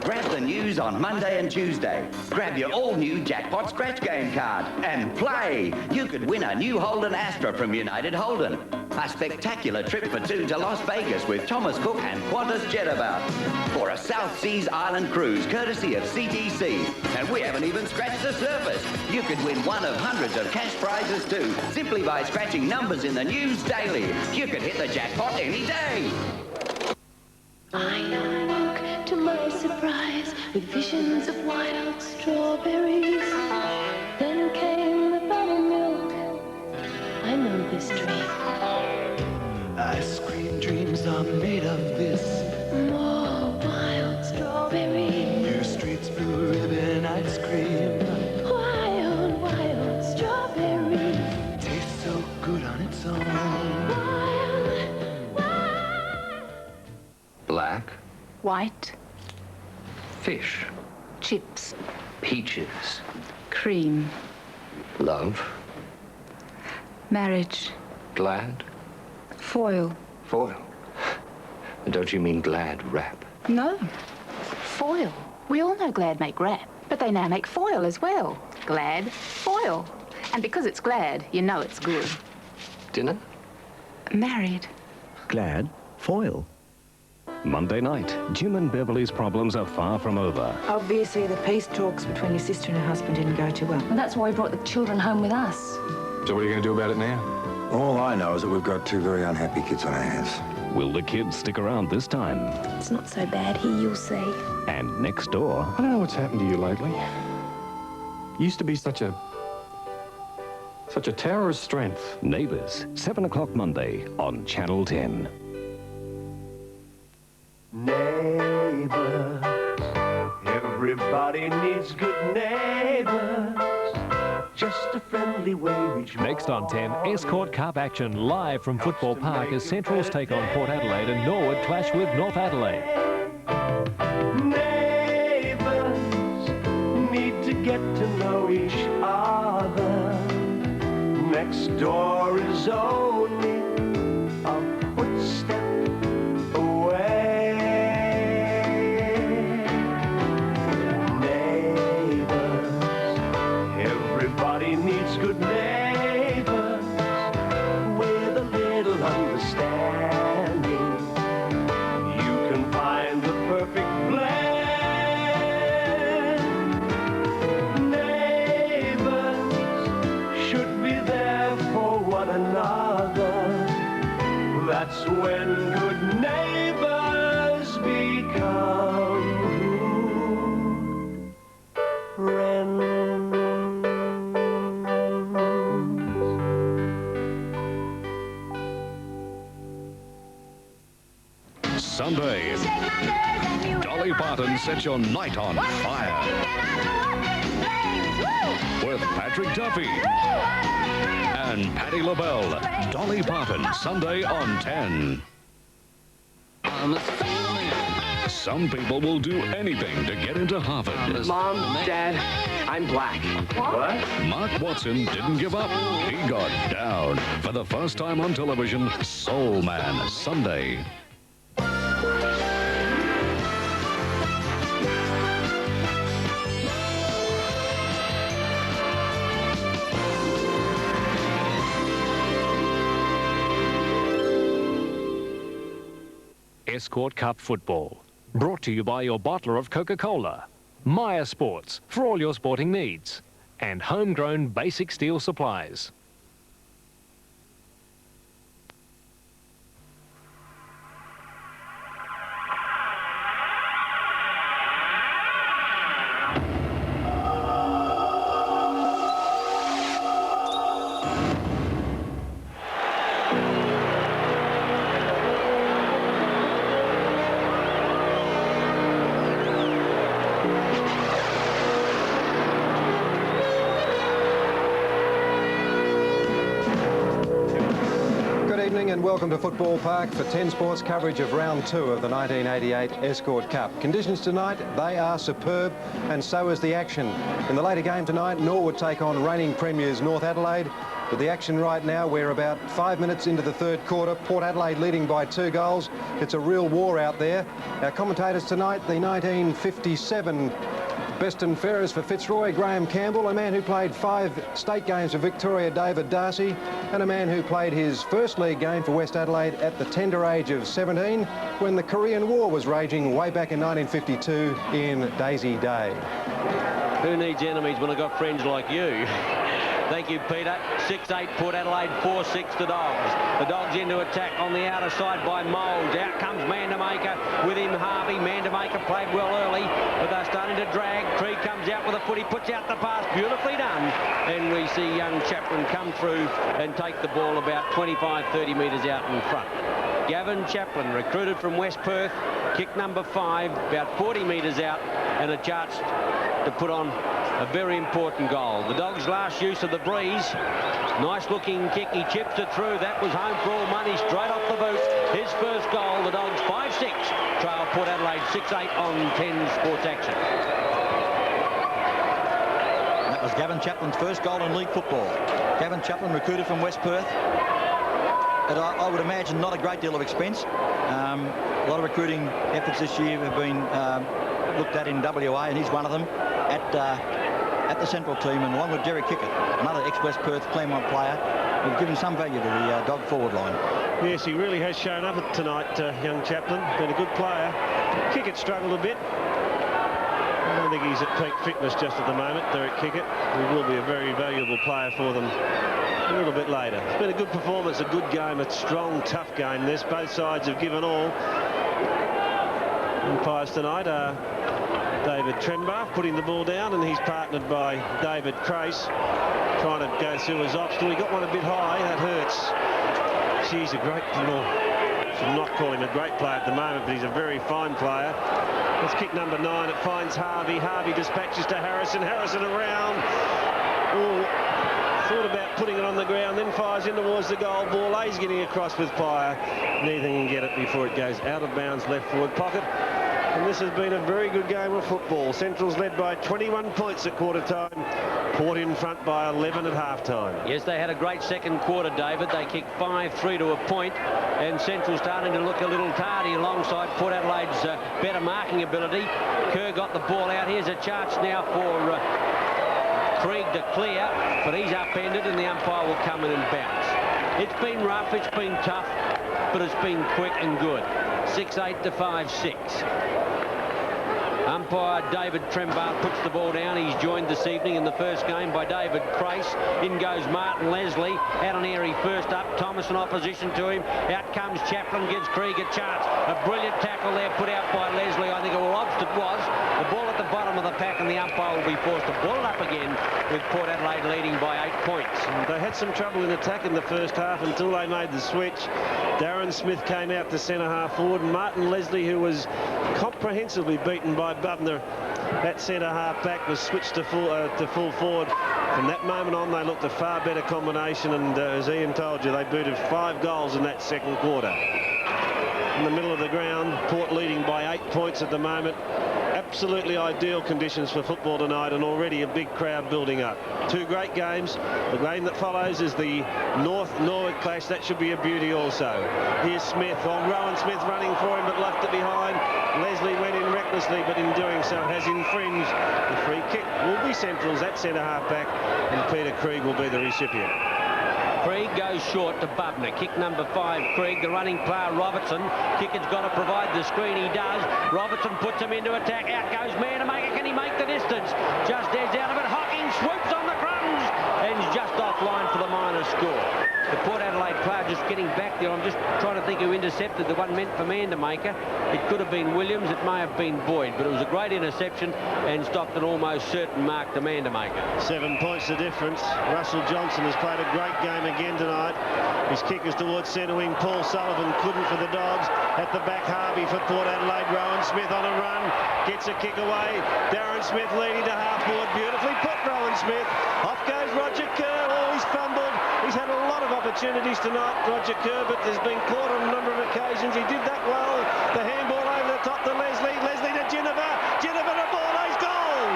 Grab the news on Monday and Tuesday. Grab your all-new Jackpot Scratch Game card and play. You could win a new Holden Astra from United Holden. A spectacular trip for two to Las Vegas with Thomas Cook and Qantas Jetabout. For a South Seas Island cruise courtesy of CTC. And we haven't even scratched the surface. You could win one of hundreds of cash prizes too, simply by scratching numbers in the news daily. You could hit the jackpot any day. I awoke to my surprise with visions of wild strawberries. Then came the buttermilk. I know this dream. Ice cream dreams are made of this. More wild strawberries. New Street's blue ribbon ice cream. Wild, wild strawberries. Tastes so good on its own. Wild, wild. Black. White. Fish. Chips. Peaches. Cream. Love. Marriage. Glad. Foil. Foil. Don't you mean glad wrap? No. Foil. We all know Glad make wrap, but they now make foil as well. Glad foil. And because it's Glad, you know it's good. Dinner? Married. Glad foil. Monday night, Jim and Beverly's problems are far from over. Obviously, the peace talks between your sister and her husband didn't go too well. Well, that's why we brought the children home with us. So what are you going to do about it now? All I know is that we've got two very unhappy kids on our hands. Will the kids stick around this time? It's not so bad here, you'll see. And next door... I don't know what's happened to you lately. You used to be such a tower of strength. Neighbours, 7 o'clock Monday on Channel 10. Neighbors, everybody needs good neighbors. Just a friendly way reach. Next on 10, Escort Cup action live from Football Park as Centrals take on Port Adelaide and Norwood clash with North Adelaide. Neighbors need to get to know each other. Next door is only a footstep away. Everybody needs good neighbors with a little understanding. You can find the perfect blend. Neighbors should be there for one another. That's when good neighbors become friends. Sunday, Dolly Parton sets your night on fire with Patrick Duffy and Patti LaBelle. Dolly Parton, Sunday on 10. Some people will do anything to get into Harvard. Mom, Dad, I'm black. What? Mark Watson didn't give up. He got down. For the first time on television, Soul Man, Sunday. Escort Cup football. Brought to you by your bottler of Coca-Cola. Maya Sports, for all your sporting needs. And homegrown basic steel supplies. evening and welcome to Football Park for 10 Sports coverage of round 2 of the 1988 Escort Cup. Conditions tonight, they are superb, and so is the action. In the later game tonight, Norwood take on reigning premiers North Adelaide. With the action right now, we're about 5 minutes into the third quarter. Port Adelaide leading by 2 goals. It's a real war out there. Our commentators tonight, the 1957 best and fairest for Fitzroy, Graham Campbell, a man who played 5 state games for Victoria, David Darcy, and a man who played his first league game for West Adelaide at the tender age of 17 when the Korean War was raging way back in 1952 in Daisy Day. Who needs enemies when I've got friends like you? Thank you, Peter. 6-8 Port Adelaide, 4-6 the Dogs. The Dogs into attack on the outer side by Moulds. Out comes Mandamaker. With him, Harvey. Mandamaker played well early, but they're starting to drag. Tree comes out with a foot. He puts out the pass. Beautifully done. And we see young Chaplin come through and take the ball about 25-30 metres out in front. Gavin Chaplin, recruited from West Perth. Kick number 5, about 40 metres out, and a chance to put on a very important goal. The Dogs' last use of the breeze. Nice looking kick. He chips it through. That was home for all money, straight off the boot. His first goal. The Dogs 5-6. Trail Port Adelaide 6-8 on 10 Sports Action. That was Gavin Chaplin's first goal in league football. Gavin Chaplin, recruited from West Perth. But I would imagine not a great deal of expense. A lot of recruiting efforts this year have been looked at in WA, and he's one of them at the central team, and along with Derek Kickett, another ex-West Perth Claremont player, who've given some value to the dog forward line. Yes, he really has shown up tonight, young Chaplin. Been a good player. Kickett struggled a bit. I don't think he's at peak fitness just at the moment, Derek Kickett. He will be a very valuable player for them a little bit later. It's been a good performance, a good game, a strong, tough game. This both sides have given all. Umpires tonight are David Trembar putting the ball down, and he's partnered by David Crace, trying to go through his obstacle. He got one a bit high. That hurts. She's a great, should not call him a great player at the moment, but he's a very fine player. Let's kick number 9. It finds Harvey. Harvey dispatches to Harrison. Harrison around. Ooh. Thought about putting it on the ground, then fires in towards the goal. Ball A's getting across with fire. Neither can get it before it goes out of bounds left forward pocket. And this has been a very good game of football. Central's led by 21 points at quarter time. Port in front by 11 at half time. Yes, they had a great second quarter, David. They kicked 5-3 to a point, and Central starting to look a little tardy alongside Port Adelaide's better marking ability. Kerr got the ball out. Here's a chance now for Krieg to clear, but he's upended, and the umpire will come in and bounce. It's been rough, it's been tough, but it's been quick and good. 6-8 to 5-6. Umpire David Trembar puts the ball down. He's joined this evening in the first game by David Crace. In goes Martin Leslie. Out on Airy first up. Thomas in opposition to him. Out comes Chaplin, gives Krieg a chance. A brilliant tackle there put out by Leslie. I think a lobster it was. The ball at the bottom of the pack, and the umpire will be forced to ball it up again, with Port Adelaide leading by 8 points. They had some trouble in attack in the first half until they made the switch. Darren Smith came out to centre half forward. Martin Leslie, who was comprehensively beaten by Bubner at centre half back, was switched to full forward. From that moment on, they looked a far better combination, and as Ian told you, they booted 5 goals in that second quarter. In the middle of the ground, Port leading by 8 points at the moment. Absolutely ideal conditions for football tonight, and already a big crowd building up. 2 great games. The game that follows is the North Norwood clash. That should be a beauty also. Here's Smith. Rowan Smith running for him, but left it behind. Leslie went in recklessly, but in doing so has infringed. The free kick will be Central's at centre half back, and Peter Krieg will be the recipient. Krieg goes short to Bubner. Kick number 5, Krieg. The running player, Robertson. Kickett's got to provide the screen. He does. Robertson puts him into attack. Out goes Mandamaker. Can he make the distance? Just edge out of it. Hocking swoops on the crumbs, and just offline for the minor score. The Port Adelaide player just getting back there. I'm just trying to think who intercepted the one meant for Mandamaker. It could have been Williams. It may have been Boyd, but it was a great interception and stopped an almost certain mark to Mandamaker. 7 points the difference. Russell Johnson has played a great game again tonight. His kick is towards centre wing. Paul Sullivan couldn't for the Dogs. At the back, Harvey for Port Adelaide. Rowan Smith on a run. Gets a kick away. Darren Smith leading to half forward. Beautifully put out Rowan Smith. Off goes Roger Kerr. Oh, he's fumbled. He's had a lot of opportunities tonight, Roger Kerr, but there's been caught on a number of occasions. He did that well. The handball over the top to Leslie. Leslie to Ginnivan. Ginnivan to Borlase. Goal!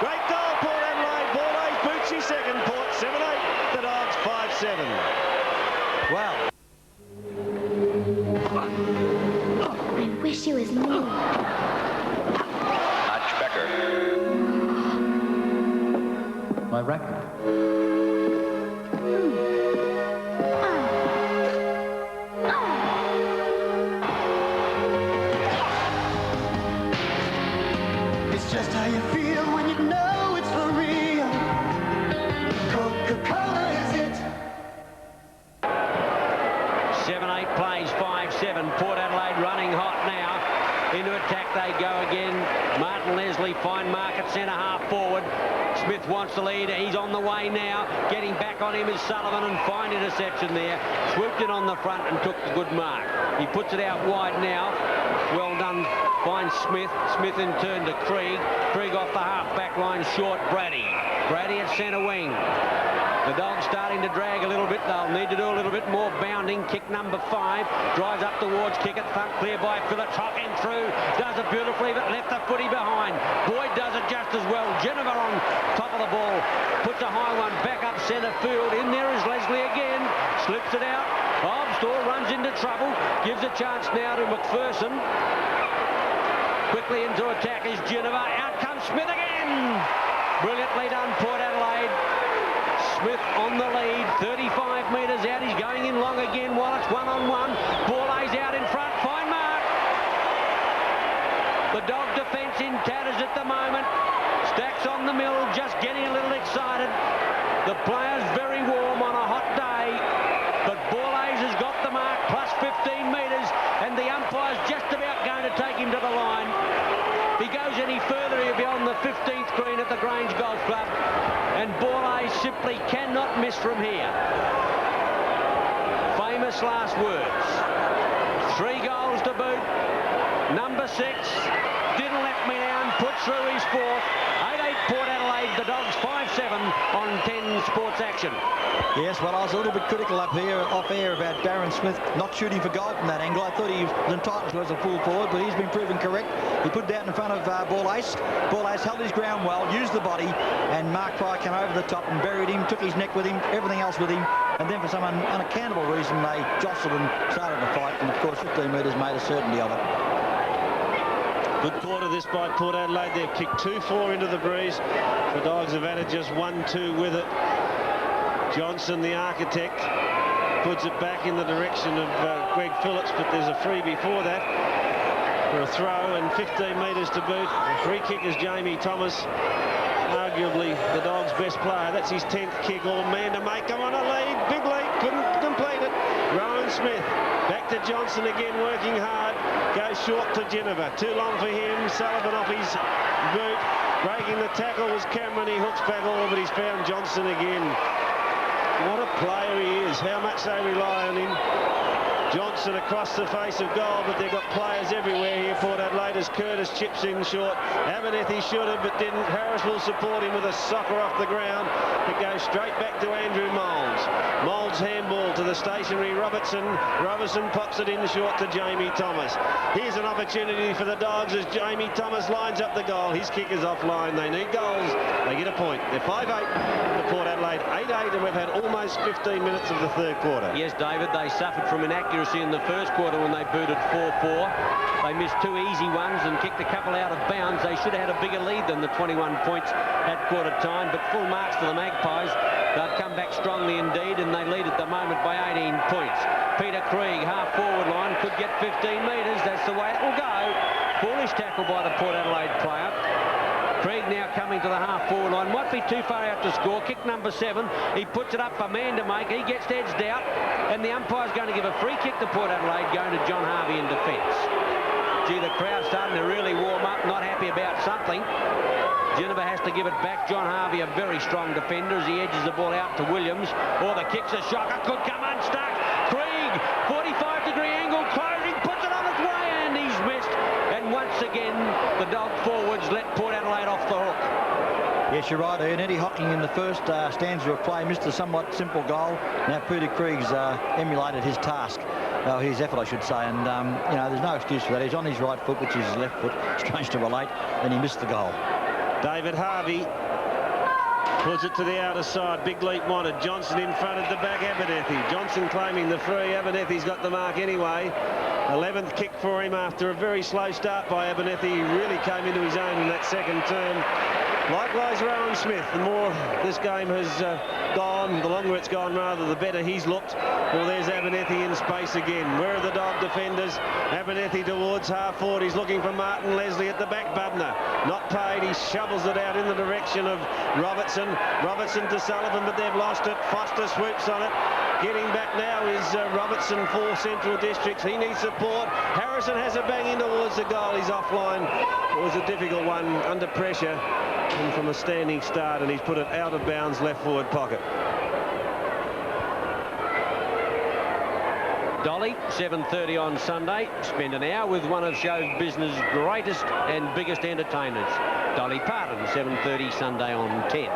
Great goal, Port Adelaide. Borlase boots his second. Port 7-8. The Dogs 5-7. Wow. I wish it was me. Arch Becker. My record. It's just how you feel when you know it's for real. Coca-Cola is it. 7-8 plays, 5-7. Port Adelaide running hot now. Into attack they go again. Martin Leslie, fine mark at centre-half forward. Smith wants the lead. He's on the way now. Getting back on him is Sullivan, and fine interception there. Swooped it on the front and took the good mark. He puts it out wide now. Well done. Finds Smith. Smith in turn to Krieg. Krieg off the half-back line short. Brady. Brady at centre wing. The Dogs starting to drag a little bit. They'll need to do a little bit more bounding. Kick number 5. Drives up towards kick it. Thump clear by Phillips. Hocking through. Does it beautifully, but left the footy behind. Boyd does it just as well. Jennifer on top of the ball. Puts a high one back up centre field. In there is Leslie again. Slips it out. Obstore runs into trouble. Gives a chance now to McPherson. Quickly into attack is Jennifer. Out comes Smith again. Brilliantly done, Port Adelaide. Smith on the lead, 35 metres out. He's going in long again while it's one-on-one. Borlase out in front, fine mark. The Dog defence in tatters at the moment. Stacks on the mill, just getting a little excited. The players very warm on a hot day. But Borlase has got the mark, plus 15 metres, and the umpire's just about going to take him to the line. If he goes any further, he'll be on the 15th green at the Grange Golf Club. And Borlase simply cannot miss from here. Famous last words. 3 goals to boot. Number 6 didn't let me down, put through his 4th. 8-8 Port Adelaide, the Dogs 5-7 on 10 Sports Action. Yes, well, I was a little bit critical up here, off air, about Darren Smith not shooting for goal from that angle. I thought he was entitled to as a full forward, but he's been proven correct. He put it out in front of Borlase. Borlase held his ground well, used the body, and Mark Pye came over the top and buried him, took his neck with him, everything else with him, and then for some unaccountable reason they jostled and started to fight, and of course 15 metres made a certainty of it. Good quarter this by Port Adelaide. They've kicked 2-4 into the breeze. The Dogs have added just 1-2 with it. Johnson, the architect, puts it back in the direction of Greg Phillips, but there's a free before that for a throw, and 15 metres to boot. The free kick is Jamie Thomas, arguably the Dogs' best player. That's his 10th kick. All man to make him on a lead. Big lead, couldn't complete it. Rowan Smith, back to Johnson again, working hard. Goes short to Geneva. Too long for him. Sullivan off his boot. Breaking the tackle was Cameron. He hooks back all, but he's found Johnson again. What a player he is. How much they rely on him. Johnson across the face of goal, but they've got players everywhere here. Port Adelaide as Curtis chips in short. Abernethy should have, but didn't. Harris will support him with a soccer off the ground. It goes straight back to Andrew Moulds. Moulds handball to the stationary Robertson. Robertson pops it in short to Jamie Thomas. Here's an opportunity for the Dogs as Jamie Thomas lines up the goal. His kick is offline. They need goals. They get a point. They're 5-8 to Port Adelaide. 8-8, and we've had almost 15 minutes of the third quarter. Yes, David, they suffered from inaccuracy in the first quarter when they booted 4-4. They missed 2 easy ones and kicked a couple out of bounds. They should have had a bigger lead than the 21 points at quarter time, but full marks for the Magpies. They've come back strongly indeed, and they lead at the moment by 18 points. Peter Krieg, half forward line, could get 15 metres. That's the way it will go. Foolish tackle by the Port Adelaide player. Krieg now coming to the half-forward line. Might be too far out to score. Kick number 7. He puts it up for man to make. He gets edged out. And the umpire's going to give a free kick to Port Adelaide, going to John Harvey in defence. Gee, the crowd's starting to really warm up. Not happy about something. Geneva has to give it back. John Harvey, a very strong defender, as he edges the ball out to Williams. Oh, the kick's a shocker. Could come unstuck. Krieg, 45-degree angle, closing, puts it on its way, and he's missed. And once again, the Dog forwards let Port Adelaide off the hook. Yes, you're right, Ian. Eddie Hocking in the first stanza of play missed a somewhat simple goal. Now Peter Krieg's emulated his task. His effort, I should say, and you know, there's no excuse for that. He's on his right foot, which is his left foot, strange to relate, and he missed the goal. David Harvey puts it to the outer side. Big leap wanted. Johnson in front at the back. Abernethy. Johnson claiming the free. Abernethy's got the mark anyway. 11th kick for him after a very slow start by Abernethy. He really came into his own in that second term. Likewise, Rowan Smith. The more this game has gone, the longer it's gone, rather, the better he's looked. Well, there's Abernethy in space again. Where are the dog defenders? Abernethy towards half forward. He's looking for Martin Leslie at the back. Bubner not paid. He shovels it out in the direction of Robertson. Robertson to Sullivan, but they've lost it. Foster swoops on it. Getting back now is Robertson for Central Districts. He needs support. Harrison has a bang in towards the goal. He's offline. It was a difficult one under pressure. And from a standing start, and he's put it out of bounds left forward pocket. Dolly, 7:30 on Sunday. Spend an hour with one of show business' greatest and biggest entertainers. Dolly Parton, 7:30 Sunday on 10.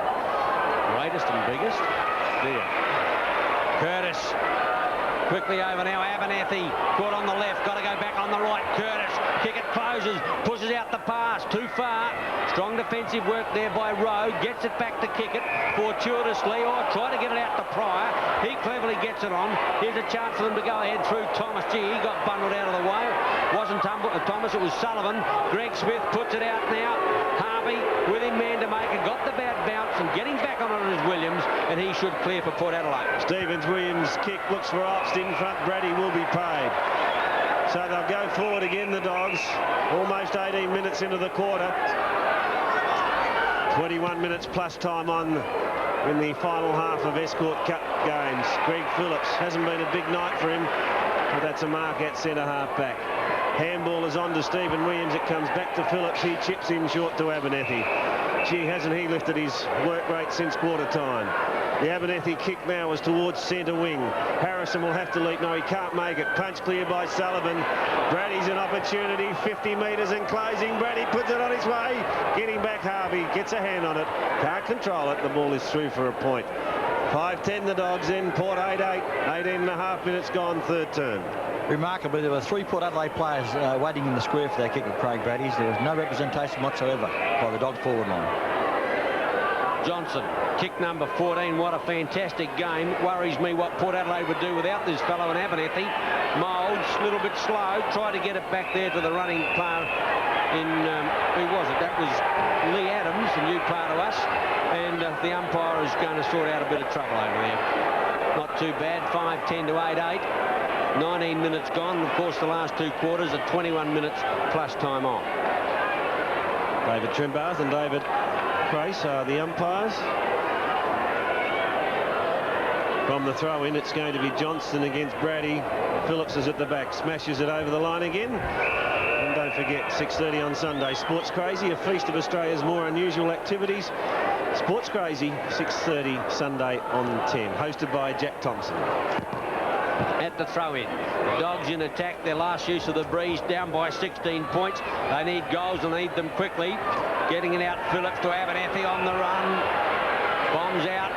Greatest and biggest. There. Curtis. Quickly over now, Abernethy, caught on the left, got to go back on the right. Curtis, kick it closes, pushes out the pass, too far. Strong defensive work there by Rowe, gets it back to kick it fortuitously, or try to get it out to Pryor. He cleverly gets it on. Here's a chance for them to go ahead through Thomas. Gee, he got bundled out of the way. Wasn't Thomas, it was Sullivan. Greg Smith puts it out now. Harvey with him, man to make it, got the bad bounce, and getting back on it is Williams, and he should clear for Port Adelaide. Stevens-Williams kick, looks for Ops in front. Brady will be paid. So they'll go forward again, the Dogs. Almost 18 minutes into the quarter. 21 minutes plus time on in the final half of Escort Cup games. Greg Phillips, hasn't been a big night for him, but that's a mark at centre half back. Handball is on to Stephen Williams. It comes back to Phillips. He chips in short to Abernethy. Gee, hasn't he lifted his work rate since quarter time? The Abernethy kick now is towards centre wing. Harrison will have to leap. No, he can't make it. Punch clear by Sullivan. Brady's an opportunity. 50 metres and closing. Brady puts it on his way. Getting back Harvey. Gets a hand on it. Can't control it. The ball is through for a point. 5-10 the Dogs in. Port 8-8. 18.5 minutes gone, third term. Remarkably, there were 3 Port Adelaide players waiting in the square for their kick at Craig Brady's. There was no representation whatsoever by the Dogs forward line. Johnson, kick number 14. What a fantastic game. Worries me what Port Adelaide would do without this fellow in Abernethy. Moulds, a little bit slow. Try to get it back there to the running player in, who was it? That was Lee Adams, the new player to us. And the umpire is going to sort out a bit of trouble over there. Not too bad. 5-10 to 8-8. 19 minutes gone. Of course, the last 2 quarters are 21 minutes plus time on. David Trimbath and David Price are the umpires. From the throw-in, it's going to be Johnson against Brady. Phillips is at the back, smashes it over the line again. And don't forget, 6:30 on Sunday, Sports Crazy, a feast of Australia's more unusual activities. Sports Crazy, 6:30 Sunday on 10, hosted by Jack Thompson. At the throw-in, Dogs in attack, their last use of the breeze, down by 16 points. They need goals and need them quickly. Getting it out, Phillips to Abernethy on the run. Bombs out.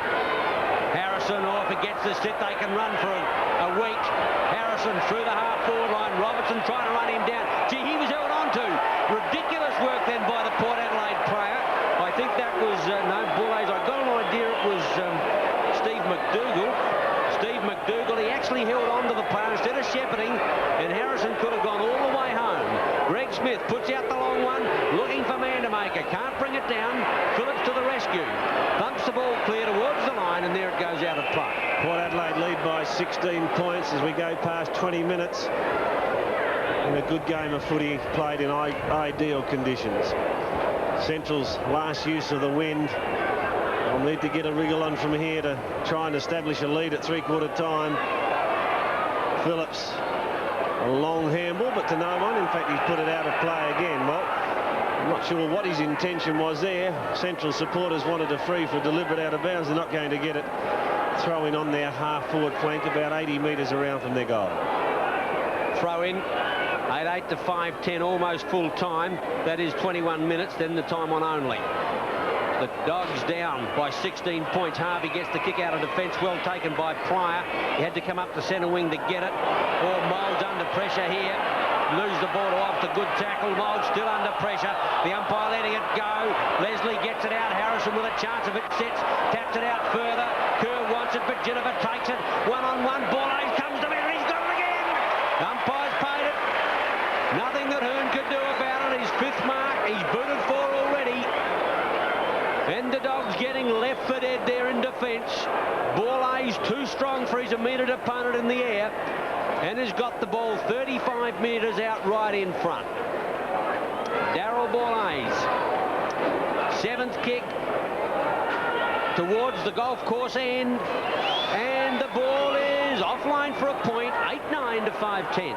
Harrison, or if it gets the sit, they can run for a week. Harrison through the half-forward line. Robertson trying to run him down. Gee, he was held on to. Ridiculous work then by the Port Adelaide player. I think that was, no, Bullets. I got an idea it was Steve McDougall. Steve McDougall, he actually held on to the player instead of shepherding, and Harrison could have gone all the way home. Greg Smith puts out the long one, looking for man to make it. Can't bring it down. Phillips to the rescue. Thumps the ball clear towards the line, and there it goes out of play. Port Adelaide lead by 16 points as we go past 20 minutes. And a good game of footy played in ideal conditions. Central's last use of the wind. I'll need to get a wriggle on from here to try and establish a lead at three-quarter time. Phillips, a long handball, but to no one. In fact, he's put it out of play again. Well, I'm not sure what his intention was there. Central supporters wanted a free for deliberate out of bounds. They're not going to get it. Throwing on their half-forward flank, about 80 metres around from their goal. Throw in. 8-8 to 5-10, almost full time. That is 21 minutes, then the time on only. The Dogs down by 16 points. Harvey gets the kick out of defence. Well taken by Pryor. He had to come up the centre wing to get it. Oh, Mould under pressure here. Lose the ball off. The good tackle. Mould still under pressure. The umpire letting it go. Leslie gets it out. Harrison with a chance if it sits. Taps it out further. Kerr wants it, but Jennifer takes it. One-on-one. Ball comes to him. He's got it again. The umpire's paid it. Nothing that Hearn could do about it. His 5th mark. He's booted for already. And the Dogs getting left for dead there in defence. Borlase's too strong for his immediate opponent in the air and has got the ball 35 metres out right in front. Darryl Borlase. 7th kick towards the golf course end. And the ball is offline for a point. 8-9 to 5-10.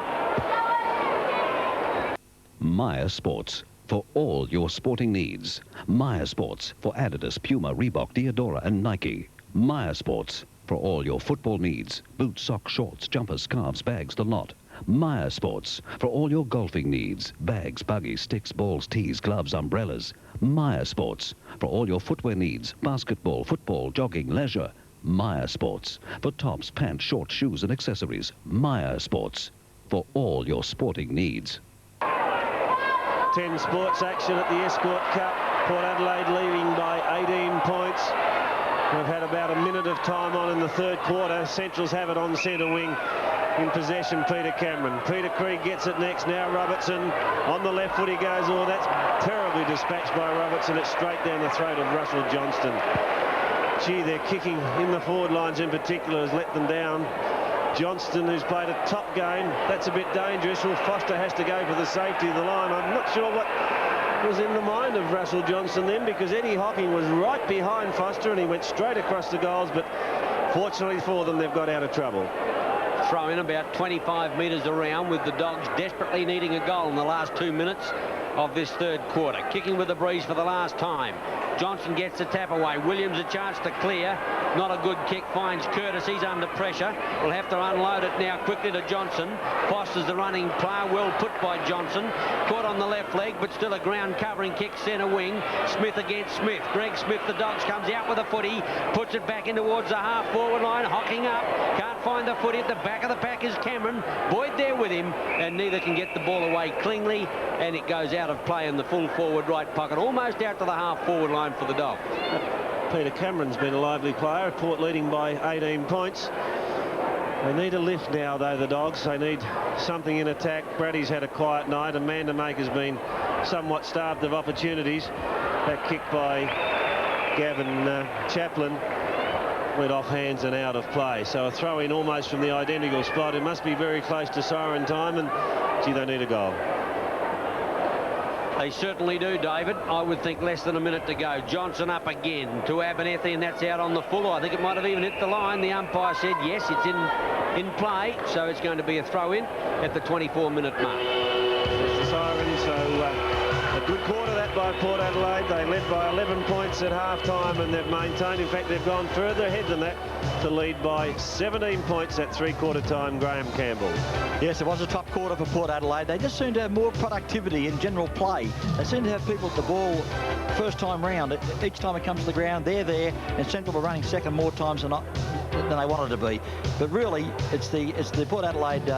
Maya Sports. For all your sporting needs. Maya Sports for Adidas, Puma, Reebok, Diadora and Nike. Maya Sports for all your football needs. Boots, socks, shorts, jumpers, scarves, bags, the lot. Maya Sports for all your golfing needs. Bags, buggies, sticks, balls, tees, gloves, umbrellas. Maya Sports for all your footwear needs. Basketball, football, jogging, leisure. Maya Sports for tops, pants, shorts, shoes and accessories. Maya Sports for all your sporting needs. 10 sports action at the Escort Cup. Port Adelaide leading by 18 points. We've had about a minute of time on in the 3rd quarter. Centrals have it on centre wing. In possession, Peter Cameron. Peter Krieg gets it next now. Robertson on the left foot he goes. Oh, that's terribly dispatched by Robertson. It's straight down the throat of Russell Johnston. Gee, their kicking in the forward lines in particular has let them down. Johnston, who's played a top game, that's a bit dangerous. Well, Foster has to go for the safety of the line. I'm not sure what was in the mind of Russell Johnston then, because Eddie Hocking was right behind Foster and he went straight across the goals, but fortunately for them, they've got out of trouble. Throw in about 25 metres around, with the Dogs desperately needing a goal in the last 2 minutes of this 3rd quarter. Kicking with the breeze for the last time. Johnson gets the tap away. Williams a chance to clear. Not a good kick. Finds Curtis. He's under pressure. Will have to unload it now quickly to Johnson. Foster's the running player. Well put by Johnson. Caught on the left leg, but still a ground covering kick centre wing. Smith against Smith. Greg Smith, the Dogs, comes out with a footy. Puts it back in towards the half forward line. Hocking up. Can't find the footy. At the back of the pack is Cameron. Boyd there with him, and neither can get the ball away cleanly, and it goes out of play in the full forward right pocket, almost out to the half forward line for the Dogs. Peter Cameron's been a lively player. Port leading by 18 points. They need a lift now, though, the Dogs. They need something in attack. Brady's had a quiet night. Amanda Maker's been somewhat starved of opportunities. That kick by Gavin Chaplin went off hands and out of play. So a throw in almost from the identical spot. It must be very close to siren time, and gee, they need a goal. They certainly do, David. I would think less than a minute to go. Johnson up again to Abernethy, and that's out on the full. I think it might have even hit the line. The umpire said yes, it's in play, so it's going to be a throw in at the 24-minute mark. It's the siren, so a good quarter that by Port Adelaide. They led by 11 points at half-time, and they've maintained. In fact, they've gone further ahead than that to lead by 17 points at 3/4 time. Graham Campbell. Yes, it was a top quarter for Port Adelaide. They just seem to have more productivity in general play. They seem to have people at the ball first time round. Each time it comes to the ground, they're there, and Central are running second more times than they wanted to be. But really, it's the Port Adelaide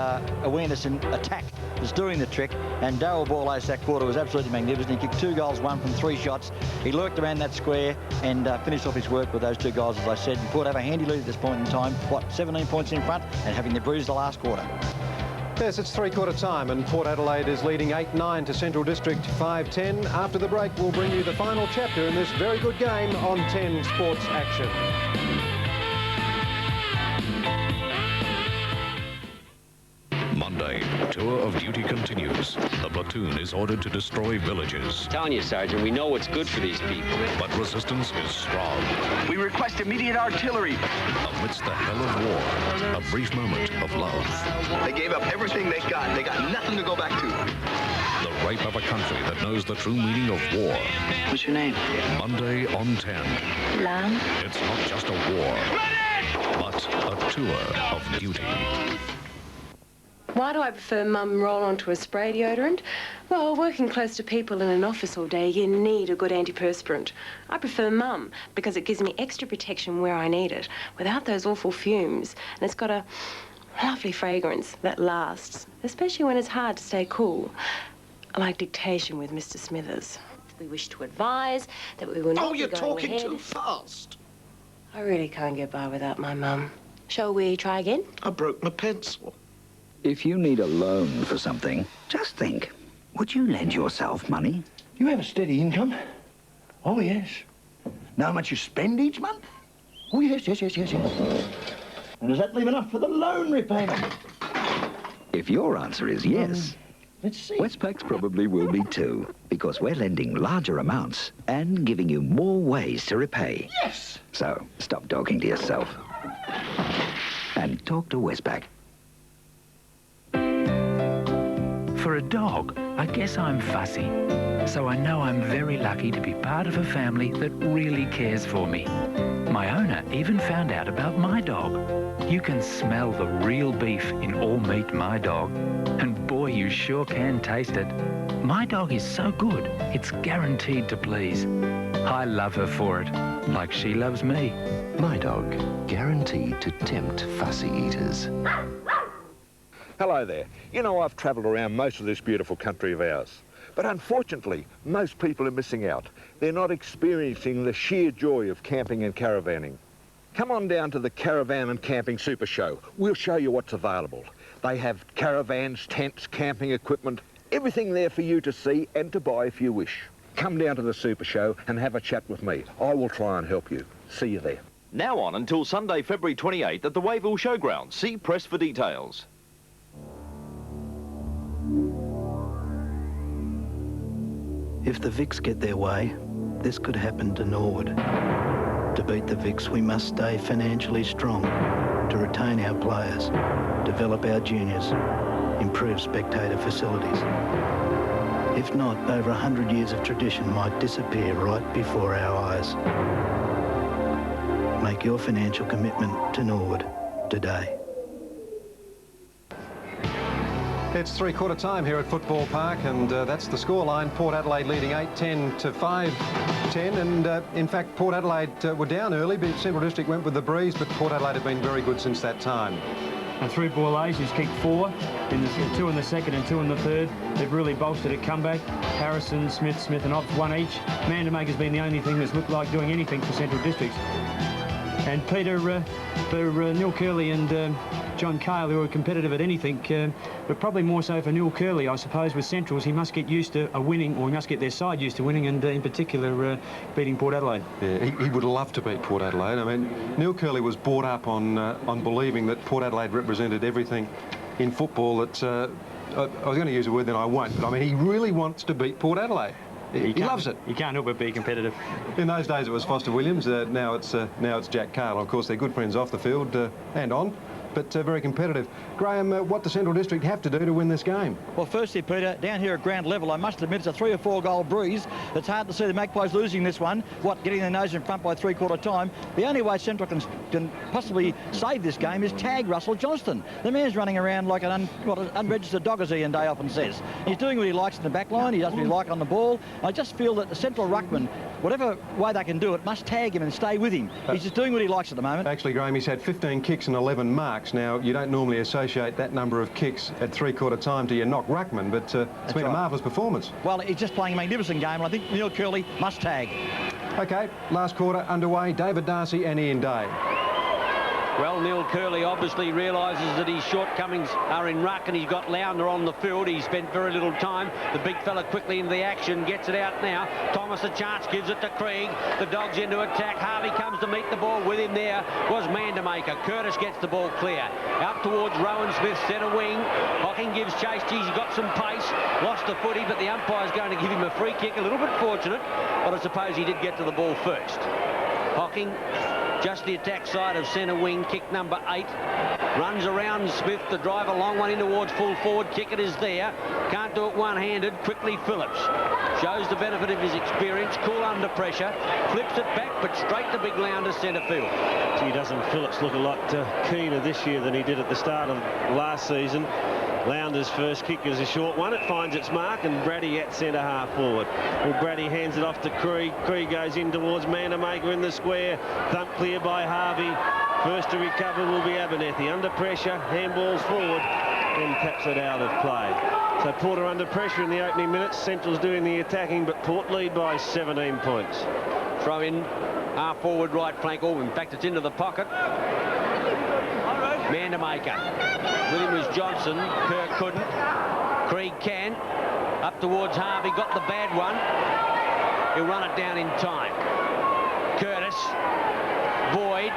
awareness in attack that's doing the trick. And Darryl Borlase that quarter was absolutely magnificent. He kicked 2 goals, 1 from 3 shots. He lurked around that square and finished off his work with those 2 goals, as I said. And Port have a handy lead at this point in time. 17 points in front and having the bruise the last quarter. Yes, it's 3/4 time, and Port Adelaide is leading 8-9 to Central District 5-10. After the break, we'll bring you the final chapter in this very good game on 10 Sports Action. Monday, tour of duty continues. The platoon is ordered to destroy villages. Telling you, Sergeant, we know what's good for these people. But resistance is strong. We request immediate artillery. Amidst the hell of war, a brief moment of love. They gave up everything they got. They got nothing to go back to. The rape of a country that knows the true meaning of war. What's your name? Monday on 10. Lam. It's not just a war, but a tour of duty. Why do I prefer Mum roll-on to a spray deodorant? Well, working close to people in an office all day, you need a good antiperspirant. I prefer Mum because it gives me extra protection where I need it, without those awful fumes. And it's got a lovely fragrance that lasts, especially when it's hard to stay cool. Like dictation with Mr. Smithers. We wish to advise that we will not be going ahead. Oh, you're talking too fast. I really can't get by without my Mum. Shall we try again? I broke my pencil. If you need a loan for something, just think, would you lend yourself money? You have a steady income? Oh, yes. Know how much you spend each month? Oh, yes. And does that leave enough for the loan repayment? If your answer is yes, let's see. Westpac's probably will be too, because we're lending larger amounts and giving you more ways to repay. Yes! So, stop talking to yourself and talk to Westpac. For a dog, I guess I'm fussy. So I know I'm very lucky to be part of a family that really cares for me. My owner even found out about my dog. You can smell the real beef in all meat My Dog. And boy, you sure can taste it. My Dog is so good, it's guaranteed to please. I love her for it, like she loves me. My Dog, guaranteed to tempt fussy eaters. Hello there. You know, I've travelled around most of this beautiful country of ours. But unfortunately, most people are missing out. They're not experiencing the sheer joy of camping and caravanning. Come on down to the Caravan and Camping Super Show. We'll show you what's available. They have caravans, tents, camping equipment, everything there for you to see and to buy if you wish. Come down to the Super Show and have a chat with me. I will try and help you. See you there. Now on until Sunday, February 28th at the Wayville Showground. See press for details. If the Vics get their way, this could happen to Norwood. To beat the Vics, we must stay financially strong, to retain our players, develop our juniors, improve spectator facilities. If not, over 100 years of tradition might disappear right before our eyes. Make your financial commitment to Norwood today. It's three-quarter time here at Football Park, and that's the scoreline. Port Adelaide leading 8-10 to 5-10, and in fact Port Adelaide were down early, but Central District went with the breeze, but Port Adelaide have been very good since that time. And through ball A's, who's kicked 4, two in the second and 2 in the third. They've really bolstered a comeback. Harrison, Smith and Ops, 1 each. Mandamaker's been the only thing that's looked like doing anything for Central Districts. And Peter, for Neil Curley and John Cale, who are competitive at anything, but probably more so for Neil Curley, I suppose, with Centrals. He must get used to a winning, or he must get their side used to winning, and in particular beating Port Adelaide. Yeah, he would love to beat Port Adelaide. I mean, Neil Curley was brought up on believing that Port Adelaide represented everything in football that, I was going to use a word, then I won't, but I mean, he really wants to beat Port Adelaide. He loves it. You can't help but be competitive. In those days it was Foster Williams, now it's Jack Cale. Of course, they're good friends off the field and on, but very competitive. Graham, what does Central District have to do to win this game? Well, firstly, Peter, down here at ground level, I must admit it's a 3 or 4 goal breeze. It's hard to see the Magpies losing this one. Getting their nose in front by three-quarter time. The only way Central can possibly save this game is tag Russell Johnston. The man's running around like an unregistered dog, as Ian Day often says. He's doing what he likes in the back line. He does what he likes on the ball. I just feel that the Central ruckman, whatever way they can do it, must tag him and stay with him. He's just doing what he likes at the moment. Actually, Graham, he's had 15 kicks and 11 marks. Now, you don't normally associate that number of kicks at three-quarter time to your knock ruckman, but it's been a marvellous performance. Well, he's just playing a magnificent game, and I think Neil Curley must tag. OK, last quarter underway. David Darcy and Ian Day. Well, Neil Curley obviously realises that his shortcomings are in ruck, and he's got Launder on the field. He spent very little time. The big fella quickly into the action, gets it out now. Thomas a chance, gives it to Krieg. The Dogs into attack. Harvey comes to meet the ball. With him there was Mandamaker. Curtis gets the ball clear. Out towards Rowan Smith, centre wing. Hocking gives chase. Geez, he's got some pace. Lost the footy, but the umpire's going to give him a free kick. A little bit fortunate, but I suppose he did get to the ball first. Hocking, just the attack side of centre wing, kick number 8. Runs around Smith, the driver, long one in towards full forward. Kick it is there. Can't do it one-handed. Quickly Phillips. Shows the benefit of his experience. Cool under pressure. Flips it back, but straight to big Launder centre field. Gee, doesn't Phillips look a lot keener this year than he did at the start of last season? Lowndes' first kick is a short one. It finds its mark, and Brady at centre half forward. Well, Brady hands it off to Krieg. Krieg goes in towards Manamaker in the square. Thump clear by Harvey. First to recover will be Abernethy. Under pressure, handballs forward, and taps it out of play. So Porter under pressure in the opening minutes. Central's doing the attacking, but Port lead by 17 points. Throw in half forward right flank. Oh, in fact, it's into the pocket. Manamaker. With him was Johnson. Kerr couldn't. Krieg can. Up towards Harvey. Got the bad one. He'll run it down in time. Curtis. Boyd.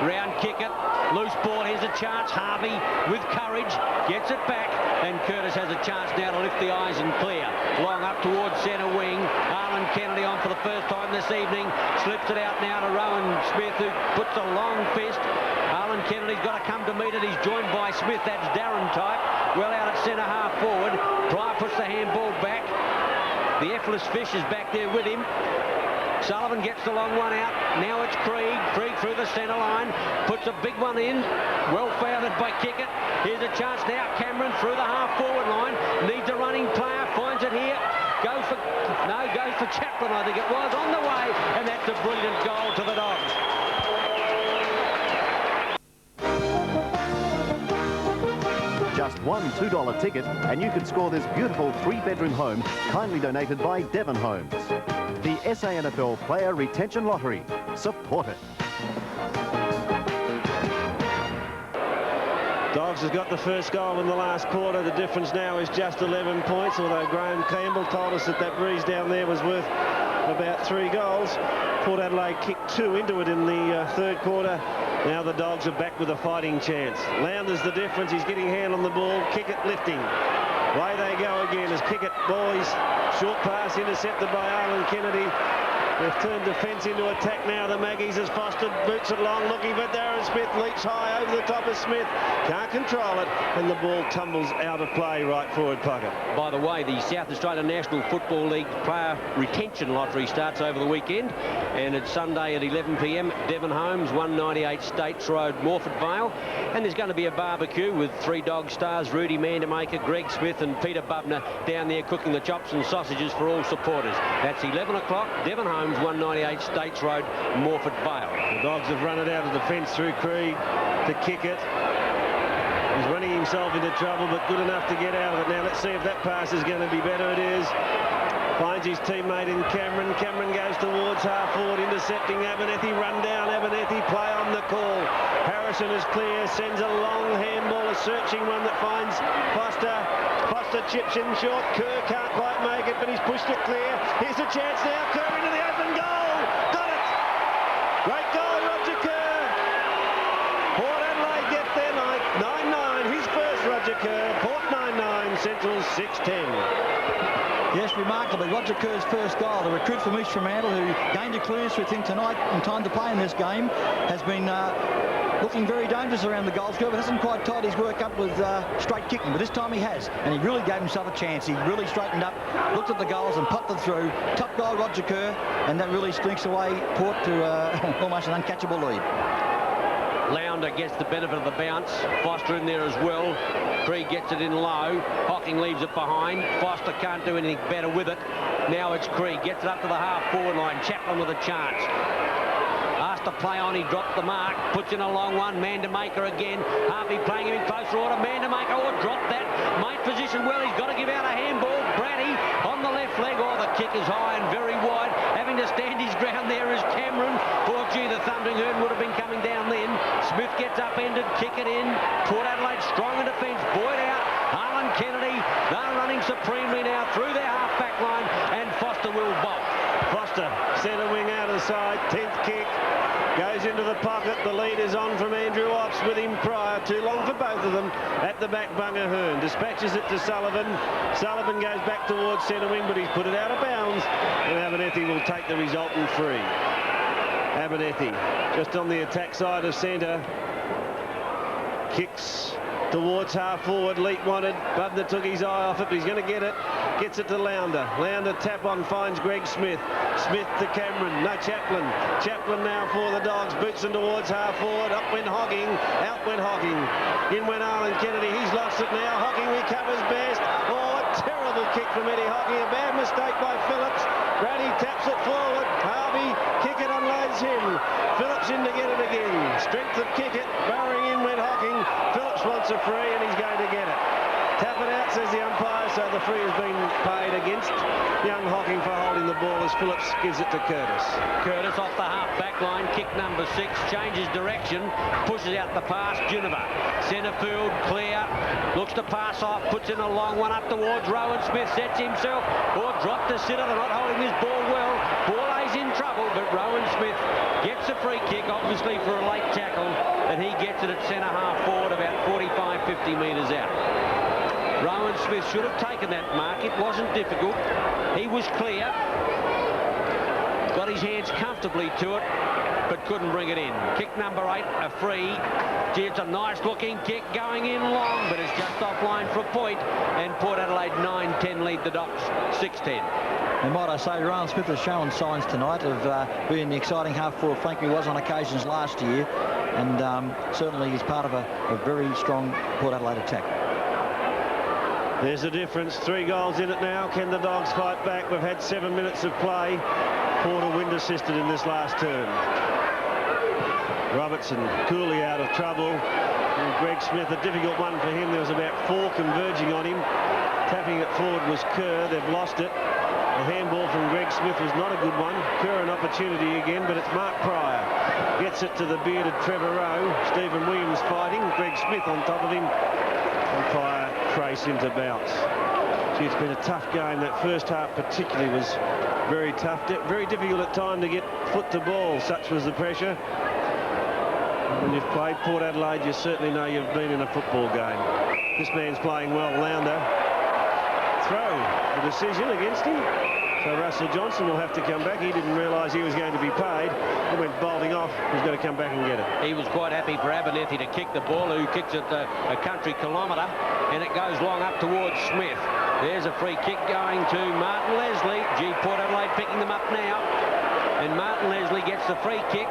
Round kick it. Loose ball. Here's a chance. Harvey with courage gets it back. And Curtis has a chance now to lift the eyes and clear. Long up towards centre wing. Arlen Kennedy on for the first time this evening. Slips it out now to Rowan Smith, who puts a long fist. Arlen Kennedy's got to come to meet it. He's joined by Smith. That's Darren type. Well out at centre half forward. Pryor puts the handball back. The Effortless Fish is back there with him. Sullivan gets the long one out. Now it's Krieg. Krieg through the centre line. Puts a big one in. Well founded by Kickett. Here's a chance now. Cameron through the half-forward line. Needs a running player. Finds it here. Goes for Chaplin, I think it was. On the way. And that's a brilliant goal to the Dogs. Just one $2 ticket and you could score this beautiful 3-bedroom home, kindly donated by Devon Homes. The SANFL Player Retention Lottery. Support it. Dogs has got the first goal in the last quarter. The difference now is just 11 points, although Graham Campbell told us that breeze down there was worth about 3 goals. Port Adelaide kicked 2 into it in the third quarter. Now the Dogs are back with a fighting chance. Lowndes the difference. He's getting hand on the ball. Kickett lifting. Away they go again as Kickett boys. Short pass intercepted by Arlen Kennedy. They've turned defence into attack now. The Maggies as Foster boots it long, looking for Darren Smith. Leaps high over the top of Smith. Can't control it, and the ball tumbles out of play right forward pocket. By the way, the South Australian National Football League Player Retention Lottery starts over the weekend, and it's Sunday at 11 p.m. Devon Homes, 198 States Road, Morford Vale. And there's going to be a barbecue with 3 Dog stars, Rudy Mandamaker, Greg Smith and Peter Bubner down there cooking the chops and sausages for all supporters. That's 11 o'clock, Devon Homes, 198 States Road, Morford Vale. The Dogs have run it out of defence through Krieg to Kickett. He's running himself into trouble, but good enough to get out of it. Now let's see if that pass is going to be better. It is. Finds his teammate in Cameron. Cameron goes towards half forward, intercepting Abernethy. Run down Abernethy. Play on the call. Harrison is clear. Sends a long handball, a searching one that finds Foster. Foster chips in short. Kerr can't quite make it, but he's pushed it clear. Here's a chance now. Kerr into the open goal. Got it. Great goal, Roger Kerr. Port Adelaide get their 9-9. His first, Roger Kerr. Port 9-9. Central 6-10. Yes, remarkably, Roger Kerr's first goal. The recruit from East Fremantle, who gained a clearance with him tonight in time to play in this game, has been looking very dangerous around the goal scorer, but hasn't quite tied his work up with straight kicking. But this time he has, and he really gave himself a chance. He really straightened up, looked at the goals and popped them through. Top goal, Roger Kerr, and that really slinks away Port to almost an uncatchable lead. Lounder gets the benefit of the bounce. Foster in there as well. Krieg gets it in low. Hocking leaves it behind. Foster can't do anything better with it. Now it's Krieg. Gets it up to the half-forward line. Chaplin with a chance. Asked to play on. He dropped the mark. Puts in a long one. Mandamaker again. Harvey playing him in closer order. Mandamaker dropped that. Made position well. He's got to give out a handball. Brady on the left leg. Oh, the kick is high and very wide. Having to stand his ground there is Cameron. Poor gee, the thundering herd would have been coming down then. Smith gets upended, kick it in. Port Adelaide strong in defence. Boyd out. Arlen Kennedy. They're running supremely now through their half-back line, and Foster will bolt. Foster, centre wing out of the side. 10th kick. Goes into the pocket. The lead is on from Andrew Ops with him Pryor. Too long for both of them. At the back, Bunga Hearn dispatches it to Sullivan. Sullivan goes back towards centre wing, but he's put it out of bounds. And Abernethy will take the resultant free. Abernethy just on the attack side of centre. Kicks towards half forward. Leap wanted. Bubner took his eye off it, but he's going to get it. Gets it to Launder. Launder tap on, finds Greg Smith. Smith to Cameron. No, Chaplin. Chaplin now for the Dogs. Boots them towards half forward. Up went Hogging. Out went Hogging. In went Arlen Kennedy. He's lost it now. Hogging recovers best. Oh, a terrible kick from Eddie Hogging. A bad mistake by Phillips. Brady taps it forward. Harvey, kick it, unloads him. Phillips in to get it again. Strength of kick it. Burrowing in went Hogging. Phillips wants a free and he's going to get it. Tap it out, says the umpire, so the free has been paid against young Hogging for holding the ball as Phillips gives it to Curtis. Curtis off the half-back line, kick number 6, changes direction, pushes out the pass, Geneva. Centre field, clear, looks to pass off, puts in a long one up towards Rowan Smith, sets himself, or dropped the sitter, they're not holding this ball well. Borlay's in trouble, but Rowan Smith gets a free kick, obviously for a late tackle, and he gets it at centre-half forward, about 45-50 metres out. Rowan Smith should have taken that mark. It wasn't difficult. He was clear. Got his hands comfortably to it, but couldn't bring it in. Kick number 8, a free. Gee, it's a nice-looking kick going in long, but it's just offline for a point. And Port Adelaide 9-10 lead the Docs 6-10. And might I say, Rowan Smith has shown signs tonight of being the exciting half-forward flanker he was on occasions last year. And certainly he's part of a very strong Port Adelaide attack. There's a difference. 3 goals in it now. Can the Dogs fight back? We've had 7 minutes of play. Porter wind assisted in this last turn. Robertson coolly out of trouble. And Greg Smith, a difficult one for him. There was about 4 converging on him. Tapping it forward was Kerr. They've lost it. The handball from Greg Smith was not a good one. Kerr an opportunity again, but it's Mark Pryor. Gets it to the bearded Trevor Rowe. Stephen Williams fighting. Greg Smith on top of him. And Pryor trace into bounce. Gee, it's been a tough game. That first half particularly was very tough. Very difficult at time to get foot to ball. Such was the pressure. When you've played Port Adelaide, you certainly know you've been in a football game. This man's playing well. Launder. Throw. The decision against him. So Russell Johnson will have to come back. He didn't realise he was going to be paid. He went bolting off. He's got to come back and get it. He was quite happy for Abernethy to kick the ball, who kicks it a country kilometre, and it goes long up towards Smith. There's a free kick going to Martin Leslie. Gee, Port Adelaide picking them up now. And Martin Leslie gets the free kick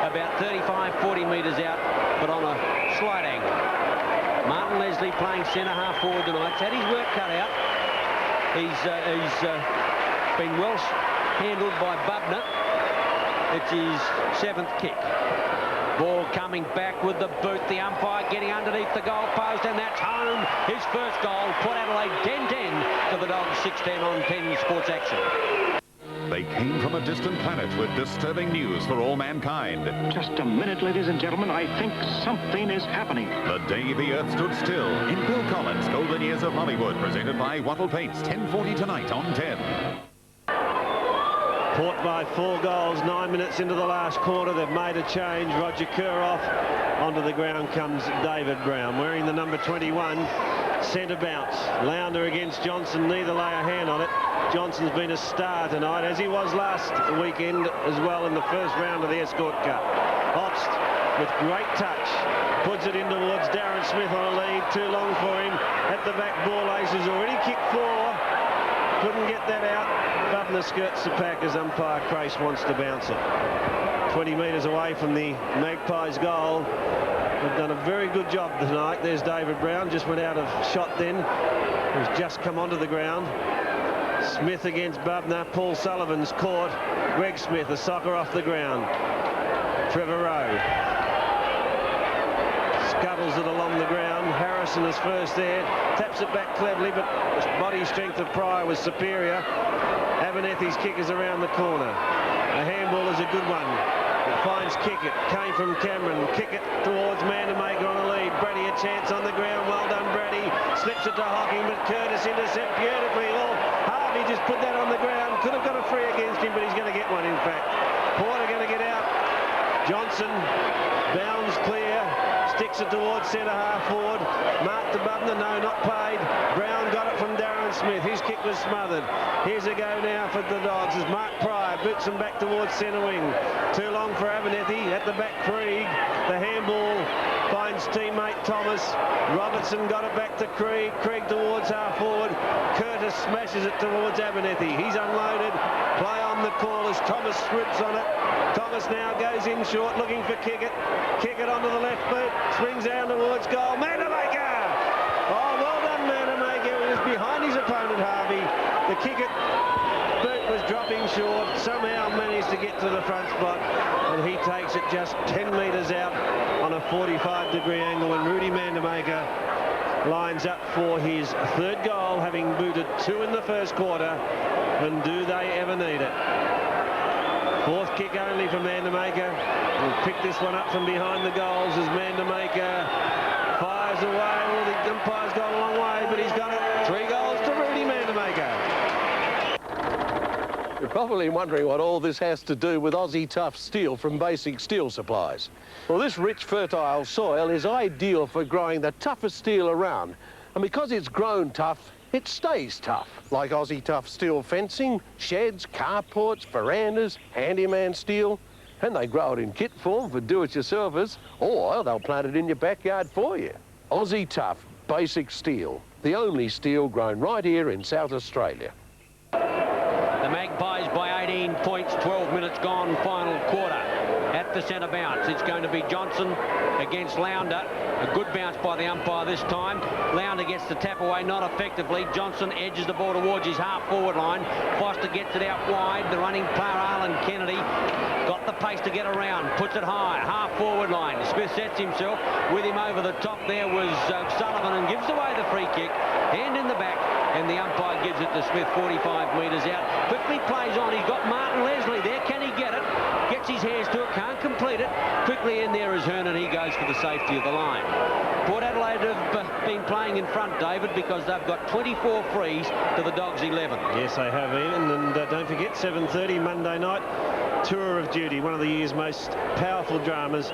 about 35-40 metres out, but on a slight angle. Martin Leslie playing centre-half forward tonight. He's had his work cut out. He's been well handled by Bubner. It's his 7th kick. Ball coming back with the boot. The umpire getting underneath the goal post, and that's home. His first goal. Port Adelaide 10-10 to the Dogs 6-10 on 10 Sports Action. They came from a distant planet with disturbing news for all mankind. Just a minute, ladies and gentlemen. I think something is happening. The day the Earth stood still. In Bill Collins' Golden Years of Hollywood, presented by Wattle Paints, 10:40 tonight on 10. Port by 4 goals, 9 minutes into the last quarter. They've made a change. Roger Kerr off. Onto the ground comes David Brown, wearing the number 21. Centre bounce. Launder against Johnson. Neither lay a hand on it. Johnson's been a star tonight, as he was last weekend as well in the first round of the Escort Cup. Obst with great touch. Puts it in towards Darren Smith on a lead. Too long for him. At the back, Borlace has already kicked 4. Couldn't get that out. Bubner skirts the pack as umpire Crace wants to bounce it. 20 metres away from the Magpies' goal. They've done a very good job tonight. There's David Brown, just went out of shot then. He's just come onto the ground. Smith against Bubner. Paul Sullivan's caught. Greg Smith, a soccer off the ground. Trevor Rowe scuttles it along the ground. Harrison is first there. Taps it back cleverly, but the body strength of Pryor was superior. Abernethy's kick is around the corner. The handball is a good one. It finds Kickett. Came from Cameron. Kickett towards Manamaker on a lead. Brady a chance on the ground. Well done, Brady. Slips it to Hocking, but Curtis intercept beautifully. Well, Harvey just put that on the ground. Could have got a free against him, but he's going to get one, in fact. Porter going to get out. Johnson bounds clear. Sticks it towards centre-half forward. Mark to Bubner, no, not paid. Brown got it from Darren Smith. His kick was smothered. Here's a go now for the Dogs as Mark Pryor boots him back towards centre wing. Too long for Abernethy. At the back, Krieg. The handball finds teammate Thomas. Robertson got it back to Krieg. Krieg towards half forward. Curtis smashes it towards Abernethy. He's unloaded. Play on the call as Thomas swoops on it. Thomas now goes in short, looking for Kickett. Kickett onto the left boot. Swings down towards goal. Manamaker! Oh, well done, Manamaker. He was behind his opponent, Harvey. The Kickett boot was dropping short. Somehow managed to get to the front spot. And he takes it just 10 metres out on a 45-degree angle. And Rudy Manamaker lines up for his third goal, having booted 2 in the first quarter. And do they ever need it? Fourth kick only for Manamaker. We'll pick this one up from behind the goals as Manamaker fires away. Well, the umpire's gone a long way, but he's got it. 3 goals to Rudy Manamaker. You're probably wondering what all this has to do with Aussie Tough steel from Basic Steel Supplies. Well, this rich, fertile soil is ideal for growing the toughest steel around. And because it's grown tough, it stays tough. Like Aussie Tough steel fencing, sheds, carports, verandas, handyman steel. And they grow it in kit form for do-it-yourselfers, or they'll plant it in your backyard for you. Aussie Tough Basic Steel, the only steel grown right here in South Australia. The Magpies by 18 points, 12 minutes gone, final quarter. At the centre bounce, it's going to be Johnson against Lounder. A good bounce by the umpire this time. Lounder gets the tap away, not effectively. Johnson edges the ball towards his half-forward line. Foster gets it out wide. The running player, Arlen Kennedy, got the pace to get around. Puts it high, half-forward line. Smith sets himself. With him over the top there was Sullivan and gives away the free kick. Hand in the back, and the umpire gives it to Smith 45 metres out. Quickly plays on. He's got Martin Leslie there. Can he get it? Gets his hands to it, can't complete it. Quickly in there is Hernan. He goes for the safety of the line. Port Adelaide have been playing in front, David, because they've got 24 frees to the Dogs 11. Yes, they have, Ian. And don't forget, 7:30 Monday night, Tour of Duty, one of the year's most powerful dramas.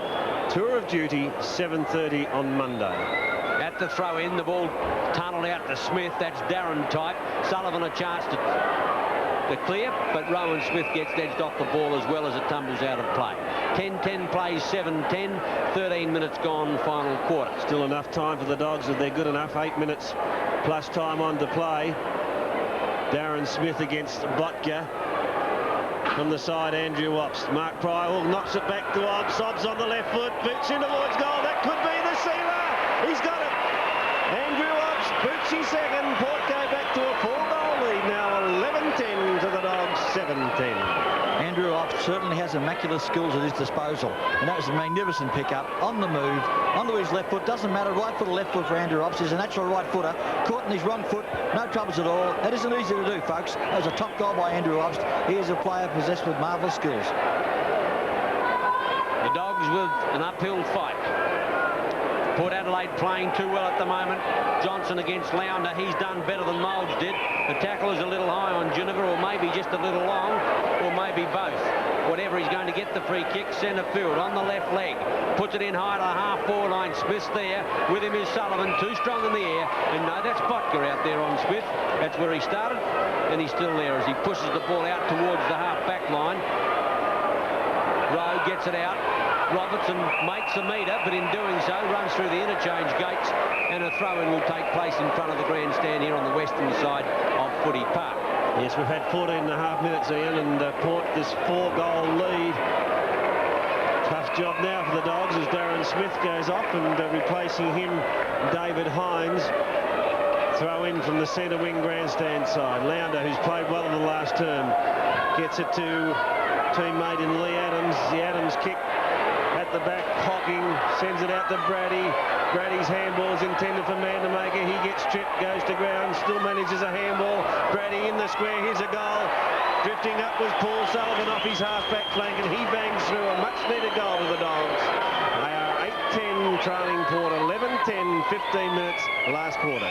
Tour of Duty, 7:30 on Monday. At the throw-in, the ball tunnelled out to Smith. That's Darren type. Sullivan a chance to clear, but Rowan Smith gets edged off the ball as well as it tumbles out of play. 10-10 plays 7-10, 13 minutes gone, final quarter. Still enough time for the Dogs if they're good enough. 8 minutes plus time on to play. Darren Smith against Botka. From the side, Andrew Ops. Mark Pryor knocks it back to Ops. Ops on the left foot, boots in towards goal. That could be the sealer. He's got it. Andrew Ops boots his second. Port go back to a 4-goal lead now. 11-10 to the Dogs, 7-10. Andrew Ops certainly has immaculate skills at his disposal. And that was a magnificent pickup on the move, onto his left foot. Doesn't matter, right foot or left foot for Andrew Ops. He's a natural right footer. Caught in his wrong foot, no troubles at all. That isn't easy to do, folks. That was a top goal by Andrew Ops. He is a player possessed with marvellous skills. The Dogs with an uphill fight. Port Adelaide playing too well at the moment. Johnson against Lounder. He's done better than Moulds did. The tackle is a little high on Ginniver, or maybe just a little long, or maybe both. Whatever, he's going to get the free kick. Centre field on the left leg. Puts it in high to the half-forward line. Smith's there. With him is Sullivan. Too strong in the air. And no, that's Botka out there on Smith. That's where he started. And he's still there as he pushes the ball out towards the half-back line. Rowe gets it out. Robertson makes a metre, but in doing so runs through the interchange gates, and a throw-in will take place in front of the grandstand here on the western side of Footy Park. Yes, we've had 14.5 minutes, Ian, and Port this 4-goal lead. Tough job now for the Dogs as Darren Smith goes off, and replacing him, David Hines. Throw in from the centre wing grandstand side. Lounder, who's played well in the last term, gets it to teammate in Lee Adams. The Adams kick at the back, Hocking sends it out to Brady. Brady's handball is intended for Manamaker. He gets tripped, goes to ground, still manages a handball. Brady in the square, here's a goal. Drifting up was Paul Sullivan off his half-back flank, and he bangs through a much-needed goal to the Dogs. They are 8-10 trailing Port, 11-10 9-10, 15 minutes last quarter.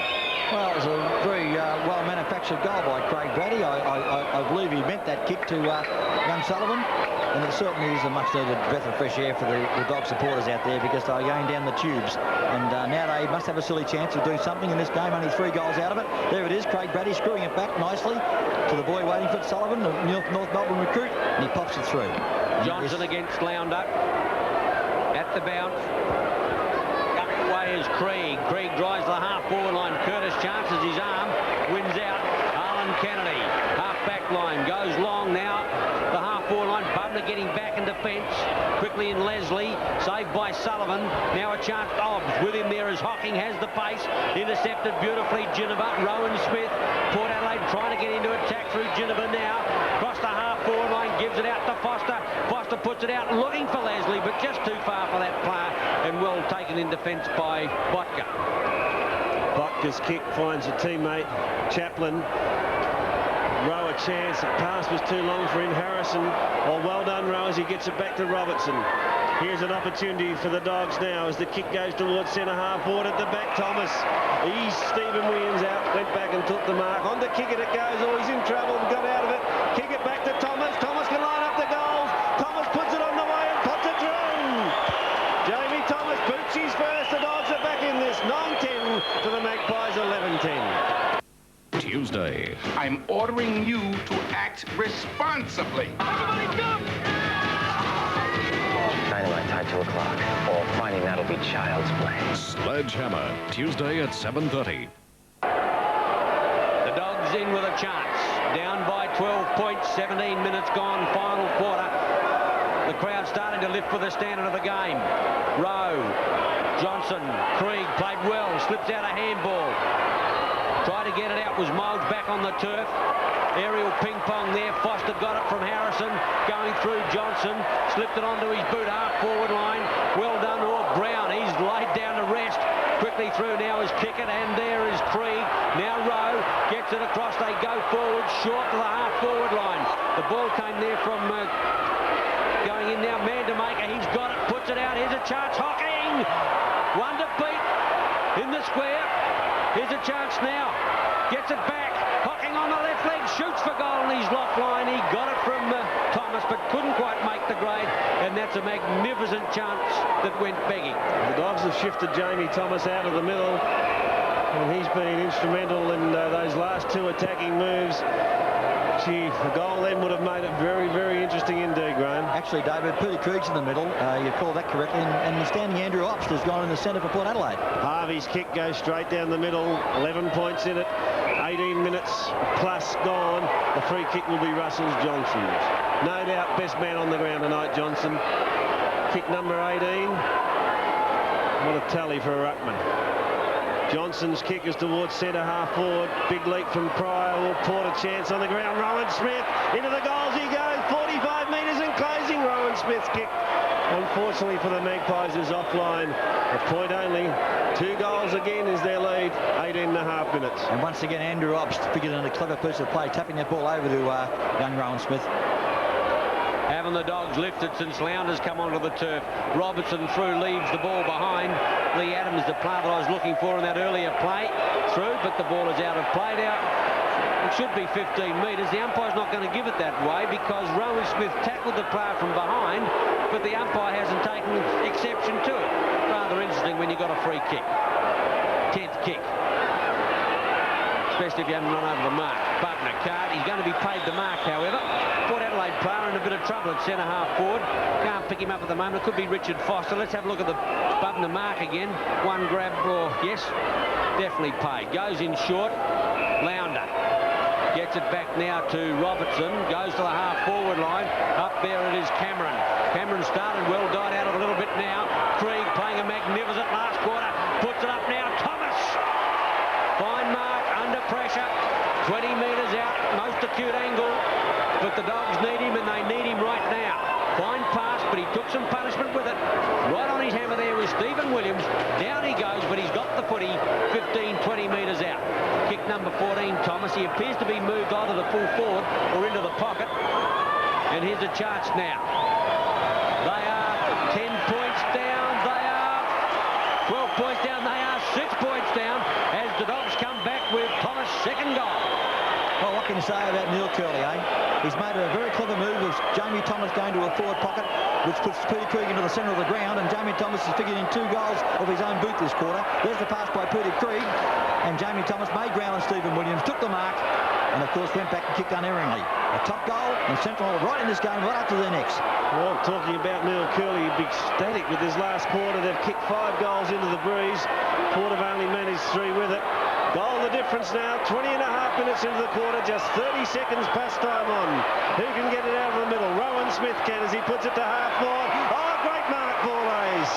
Well, it was a very well-manufactured goal by Craig Brady. I believe he meant that kick to young Sullivan, and it certainly is a much-needed breath of fresh air for the Dog supporters out there, because they're going down the tubes. And now they must have a silly chance of doing something in this game. Only 3 goals out of it. There it is, Craig Brady screwing it back nicely to the boy waiting for it, Sullivan, the North Melbourne recruit, and he pops it through. Johnson against Lounder. At the bounce. Coming away is Krieg. Krieg drives the half-forward line. Curtis chances his arm. Wins out. Alan Kennedy. Half-back line. Goes long now. The half-forward line. Bubner getting back in defence. Quickly in Leslie. Saved by Sullivan. Now a chance. With him there is Hocking. Has the pace. Intercepted beautifully. Ginnivan. Rowan Smith. Port Adelaide trying to get into attack through Ginnivan now. Across the half-forward line. Gives it out to Foster. Foster puts it out. Looking for Leslie, but just too far for that player. And well taken in defence by Botka. Botka's kick finds a teammate, Chaplin. Rowe a chance. The pass was too long for him. Harrison. Oh, well done, Rowe, as he gets it back to Robertson. Here's an opportunity for the Dogs now as the kick goes towards centre half forward at the back. Thomas. Stephen Williams out. Went back and took the mark. On the kick it goes. Oh, he's in trouble. Got out of it. Kick it back to Thomas. Thomas can line up the goals. Thomas puts it on the way and puts it through. Jamie Thomas. Bucci's first. The Dogs are back in this. 9-10 to the Magpies. 11-10. Tuesday. I'm ordering you to act responsibly. Dynamite time 2 o'clock. Or finding that'll be child's play. Sledgehammer, Tuesday at 7:30. The Dogs in with a chance. Down by 12 points, 17 minutes gone, final quarter. The crowd starting to lift for the standard of the game. Rowe, Johnson, Krieg played well, slips out a handball. Tried to get it out, was Mould back on the turf. Aerial ping-pong there. Foster got it from Harrison. Going through Johnson. Slipped it onto his boot, half-forward line. Well done, Brown. He's laid down to rest. Quickly through now is Pickett, and there is Krieg. Now Rowe gets it across. They go forward, short to the half-forward line. The ball came there from going in now. Mandamaker, he's got it, puts it out. Here's a chance. Hocking! One to beat in the square. Here's a chance now. Gets it back. Hocking on the left leg. Shoots for goal in his loft line. He got it from Thomas, but couldn't quite make the grade. And that's a magnificent chance that went begging. The Dogs have shifted Jamie Thomas out of the middle. And he's been instrumental in those last 2 attacking moves. Gee, the goal then would have made it very, very interesting indeed, Graham. Actually, David, Peter Krieg's in the middle. You called that correctly. And the standing Andrew Obster's gone in the centre for Port Adelaide. Harvey's kick goes straight down the middle. 11 points in it. 18 minutes plus gone. The free kick will be Russell Johnson's. No doubt best man on the ground tonight, Johnson. Kick number 18. What a tally for a ruckman. Johnson's kick is towards centre half forward. Big leap from Pryor. Will Port a chance on the ground. Rowan Smith into the goals he goes. 45 metres and closing. Rowan Smith's kick, unfortunately for the Magpies, is offline. A point only. 2 goals again is their lead. 18.5 minutes. And once again, Andrew Obst figured in a clever piece of play, tapping that ball over to young Rowan Smith. Having the Dogs lifted since Lowndes come onto the turf. Robertson through, leaves the ball behind. Lee Adams, the player that I was looking for in that earlier play, through, but the ball is out of play now. It should be 15 metres. The umpire's not going to give it that way because Rowan Smith tackled the player from behind, but the umpire hasn't taken exception to it. Rather interesting when you've got a free kick. 10th kick. Especially if you haven't run over the mark. Butner can't. He's going to be paid the mark, however. Port Adelaide player in a bit of trouble at centre half forward. Can't pick him up at the moment. It could be Richard Foster. Let's have a look at the Butner mark again. One grab, or yes, definitely paid. Goes in short. Lounder gets it back now to Robertson. Goes to the half forward line. Up there it is Cameron. Cameron started well, died out of a little bit now. Krieg playing a magnificent last quarter. Puts it up now. Thomas. Fine mark, under pressure. 20 metres out, most acute angle. But the Dogs need him, and they need him right now. Fine pass, but he took some punishment with it. Right on his hammer there was Stephen Williams. Down he goes, but he's got the footy 15, 20 metres out. Kick number 14, Thomas. He appears to be moved either the full forward or into the pocket. And here's a chance now. They are 10 points down. They are 12 points down. They are can you say about Neil Curley, eh? He's made a very clever move of Jamie Thomas going to a forward pocket, which puts Peter Krieg into the centre of the ground, and Jamie Thomas has figured in 2 goals of his own boot this quarter. There's the pass by Peter Krieg, and Jamie Thomas made ground on Stephen Williams, took the mark, and of course went back and kicked unerringly. A top goal, and Central right in this game, right up to their necks. Well, talking about Neil Curley, he'd be ecstatic with his last quarter. They've kicked 5 goals into the breeze. Port have only managed 3 with it. Goal the difference now, 20.5 minutes into the quarter, just 30 seconds past time on. Who can get it out of the middle? Rowan Smith can as he puts it to half-forward. Oh, great mark, Borlase.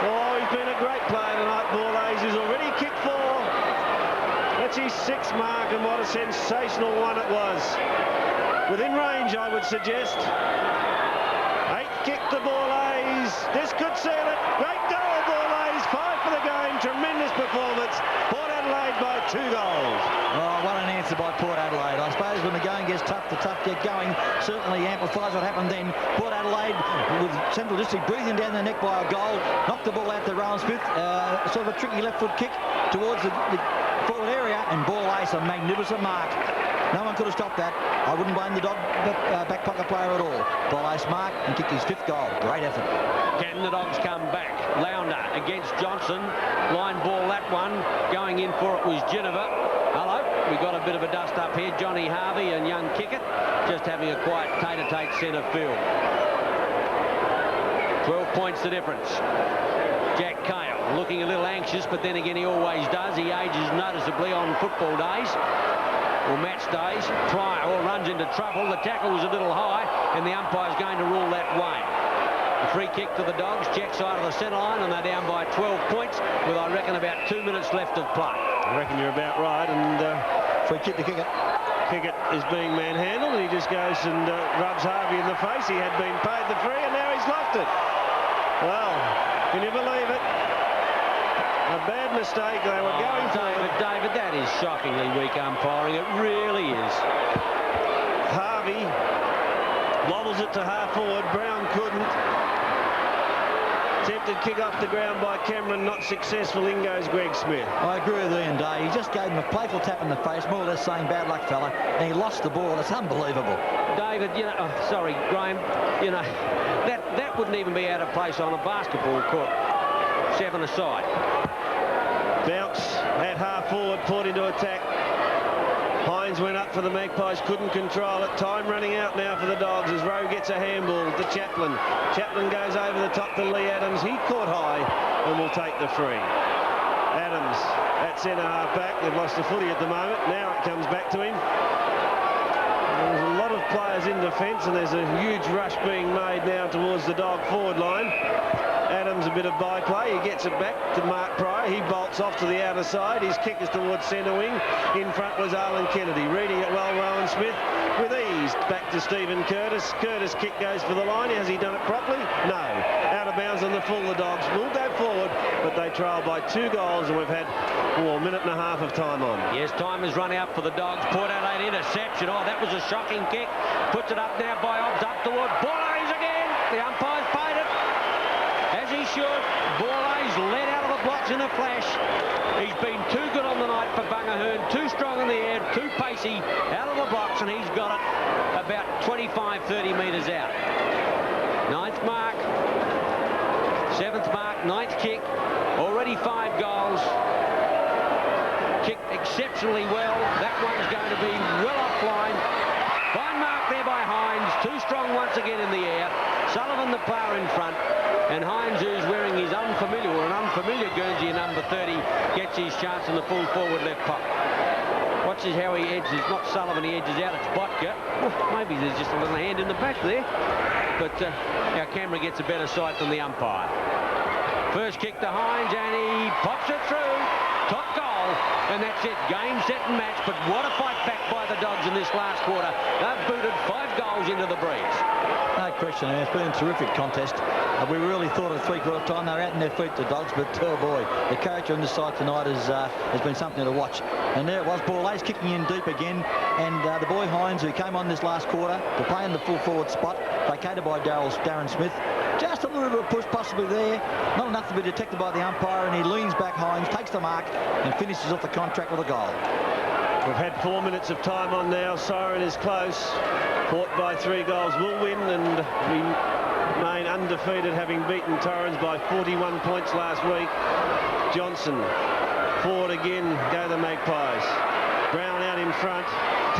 Oh, he's been a great player tonight, Borlase. He's already kicked 4. That's his 6th mark, and what a sensational one it was. Within range, I would suggest. 8th kick to Borlase. This could seal it. Great goal, Borlase. 5 for the game. Tremendous performance. Port Adelaide by 2 goals. Oh, what an answer by Port Adelaide. I suppose when the going gets tough, the tough get going. Certainly amplifies what happened then. Port Adelaide, with Central District breathing down their neck by a goal, knocked the ball out to Rowan Smith. Sort of a tricky left foot kick towards the forward area, and Borlase, a magnificent mark. No one could have stopped that. I wouldn't blame the dog back pocket player at all. Borlase marked and kicked his 5th goal. Great effort. Can the Dogs come back? Lounder against Johnson. Line ball, that one. Going in for it was Geneva. Hello. We got a bit of a dust up here. Johnny Harvey and young Kickett just having a quiet tete-a-tete centre field. 12 points the difference. Jack Cale looking a little anxious, but then again he always does. He ages noticeably on football days or match days. Pryor runs into trouble. The tackle was a little high, and the umpire's going to rule that way. A free kick to the Dogs, check side of the centre line, and they're down by 12 points with, I reckon, about 2 minutes left of play. I reckon you're about right, and free kick to Kickett. Kickett is being manhandled, and he just goes and rubs Harvey in the face. He had been paid the free, and now he's lost it. Well, can you believe it? A bad mistake. They were going forward. David, that is shockingly weak umpiring. It really is. Harvey wobbles it to half forward. Brown couldn't. Attempted kick off the ground by Cameron, not successful. In goes Greg Smith. I agree with Ian Day. He just gave him a playful tap in the face, more or less saying bad luck, fella, and he lost the ball. It's unbelievable. David, you know, sorry, Graham, you know, that wouldn't even be out of place on a basketball court. 7 aside. Bounce at half forward, Port into attack. Hines went up for the Magpies, couldn't control it. Time running out now for the Dogs as Rowe gets a handball to Chaplin. Chaplin goes over the top to Lee Adams. He caught high and will take the free. Adams at centre half back. They've lost the footy at the moment. Now it comes back to him. There's a lot of players in defence, and there's a huge rush being made now towards the Dog forward line. Adams a bit of byplay. He gets it back to Mark Pryor. He bolts off to the outer side. His kick is towards centre wing. In front was Arlen Kennedy. Reading it well, Rowan Smith with ease. Back to Stephen Curtis. Curtis' kick goes for the line. Has he done it properly? No. Out of bounds on the full. The Dogs will go forward, but they trail by 2 goals, and we've had a minute and a half of time on. Yes, time has run out for the Dogs. Port Adelaide interception. Oh, that was a shocking kick. Puts it up now by Obbs up toward Borlase again. The umpire's paid it. As he should. Borlase led out of the blocks in a flash. He's been too good on the night for Bungahoon. Too strong in the air, too pacey out of the blocks, and he's got it about 25, 30 metres out. 9th mark. 7th mark. 9th kick. Already 5 goals. Kicked exceptionally well. That one's going to be well offline. Fine mark there by Hines. Too strong once again in the air. Sullivan the player in front, and Hines, who's wearing his unfamiliar Guernsey number 30, gets his chance in the full forward left pocket. Watch how he edges, not Sullivan, he edges out, it's Botka. Maybe there's just a little hand in the back there, but our camera gets a better sight than the umpire. First kick to Hines, and he pops it through. Top goal, and that's it. Game, set and match, but what a fight back by the Dogs in this last quarter. They've booted 5 goals into the breeze. No question, it's been a terrific contest. We really thought at 3/4 time they were out in their feet, the Dogs, but oh boy, the character on this side tonight has been something to watch. And there it was, Borlase kicking in deep again, and the boy Hines, who came on this last quarter to play in the full forward spot, vacated by Darren Smith. Just a little bit of a push possibly there, not enough to be detected by the umpire, and he leans back, Hines, takes the mark, and finishes off the contract with a goal. We've had 4 minutes of time on now. Siren is close. Port by 3 goals will win and remain undefeated, having beaten Torrens by 41 points last week. Johnson forward again, go the Magpies. Brown out in front.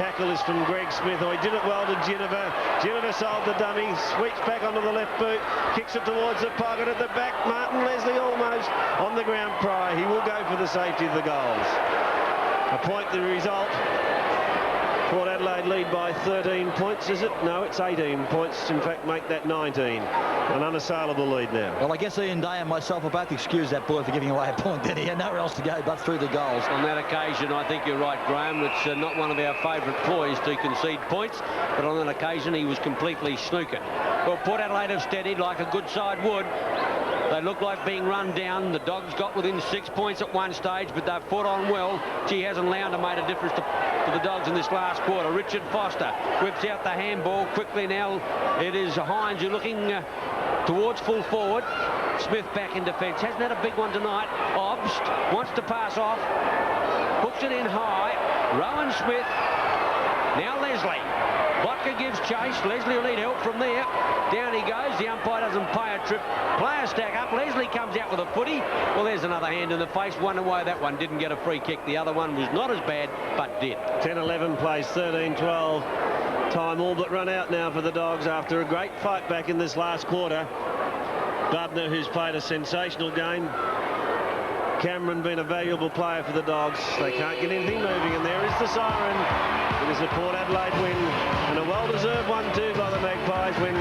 Tackle is from Greg Smith. Oh, he did it well to Ginniver. Ginniver sold the dummy, sweeps back onto the left boot, kicks it towards the pocket at the back. Martin Leslie almost on the ground. Pryor. He will go for the safety of the goals. A point the result. Port Adelaide lead by 13 points, is it? No, it's 18 points. In fact, make that 19. An unassailable lead now. Well, I guess Ian Day and myself will both excuse that boy for giving away a point. Then he had nowhere else to go but through the goals. On that occasion, I think you're right, Graham. It's not one of our favourite ploys to concede points, but on that occasion he was completely snookered. Well, Port Adelaide have steadied like a good side would. They look like being run down. The Dogs got within 6 points at one stage, but they've fought on well. Gee, hasn't Lounder made a difference to the Dogs in this last quarter. Richard Foster whips out the handball quickly now. It is Hines who looking towards full forward. Smith back in defence. Hasn't had a big one tonight. Obst wants to pass off. Hooks it in high. Rowan Smith. Now Leslie. Botka gives chase. Leslie will need help from there. Down he goes. The umpire doesn't pay a trip. Player stack up. Leslie comes out with a footy. Well, there's another hand in the face. Wonder why that one didn't get a free kick. The other one was not as bad, but did. 10-11 plays 13-12. Time all but run out now for the Dogs after a great fight back in this last quarter. Bubner, who's played a sensational game. Cameron been a valuable player for the Dogs. They can't get anything moving, and there is the siren. It is a Port Adelaide win, and a well-deserved one too by the Magpies when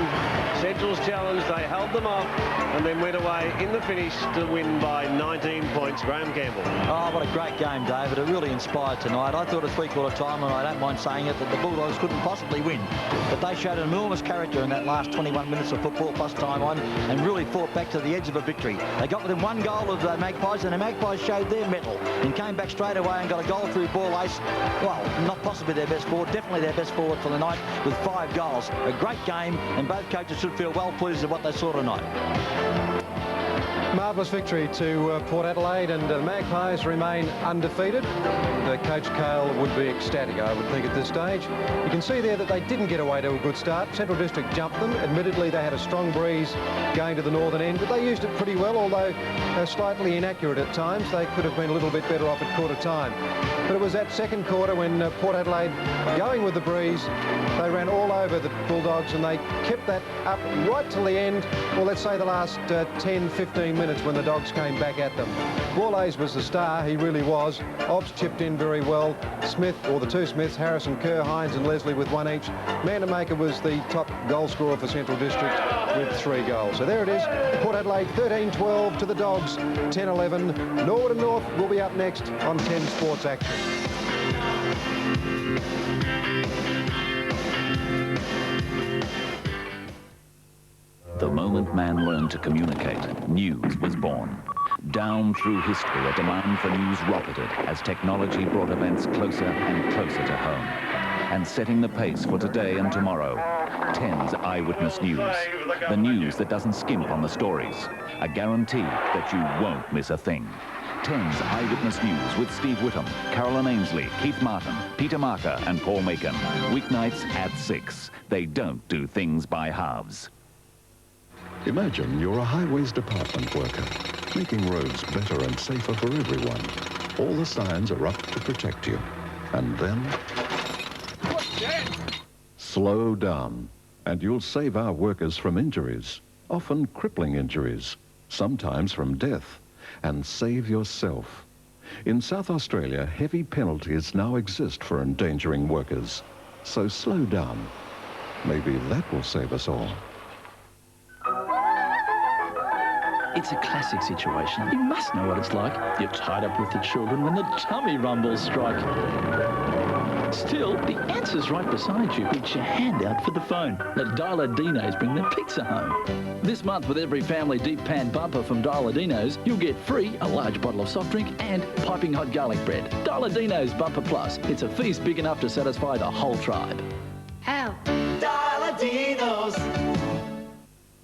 Central's challenged. They held them off and then went away in the finish to win by 19 points. Graham Campbell. Oh, what a great game, David. It really inspired tonight. I thought at three-quarter time, and I don't mind saying it, that the Bulldogs couldn't possibly win. But they showed an enormous character in that last 21 minutes of football plus time on and really fought back to the edge of a victory. They got within 1 goal of the Magpies, and the Magpies showed their mettle and came back straight away and got a goal through ball ace. Well, not possibly their best forward, definitely their best forward for the night with 5 goals. A great game, and both coaches should feel well pleased with what they saw tonight. Marvellous victory to Port Adelaide, and the Magpies remain undefeated. Coach Cale would be ecstatic, I would think, at this stage. You can see there that they didn't get away to a good start. Central District jumped them. Admittedly, they had a strong breeze going to the northern end, but they used it pretty well, although slightly inaccurate at times. They could have been a little bit better off at quarter time. But it was that second quarter when Port Adelaide, going with the breeze, they ran all over the Bulldogs, and they kept that up right till the end, or let's say the last 10-15 minutes when the Dogs came back at them. Wallace was the star, he really was. Obbs chipped in very well. Smith, or the two Smiths, Harrison, Kerr, Hines and Leslie with 1 each. Manamaker was the top goal scorer for Central District with 3 goals. So there it is, Port Adelaide 13-12 to the Dogs 10-11. Norwood and North will be up next on 10 Sports Action. The moment man learned to communicate, news was born. Down through history, a demand for news rocketed as technology brought events closer and closer to home. And setting the pace for today and tomorrow, 10's Eyewitness News. The news that doesn't skimp on the stories. A guarantee that you won't miss a thing. 10's Eyewitness News with Steve Whittam, Carolyn Ainsley, Keith Martin, Peter Marker and Paul Macon. Weeknights at 6. They don't do things by halves. Imagine you're a highways department worker, making roads better and safer for everyone. All the signs are up to protect you. And then... slow down, and you'll save our workers from injuries, often crippling injuries, sometimes from death, and save yourself. In South Australia, heavy penalties now exist for endangering workers. So slow down. Maybe that will save us all. It's a classic situation. You must know what it's like. You're tied up with the children when the tummy rumbles strike. Still, the answer's right beside you. Reach your hand out for the phone. Let Dial-A-Dino's bring the pizza home. This month, with every family deep pan bumper from Dial-A-Dino's, you'll get free a large bottle of soft drink and piping hot garlic bread. Dial-A-Dino's Bumper Plus. It's a feast big enough to satisfy the whole tribe. How? Dial-A-Dino's.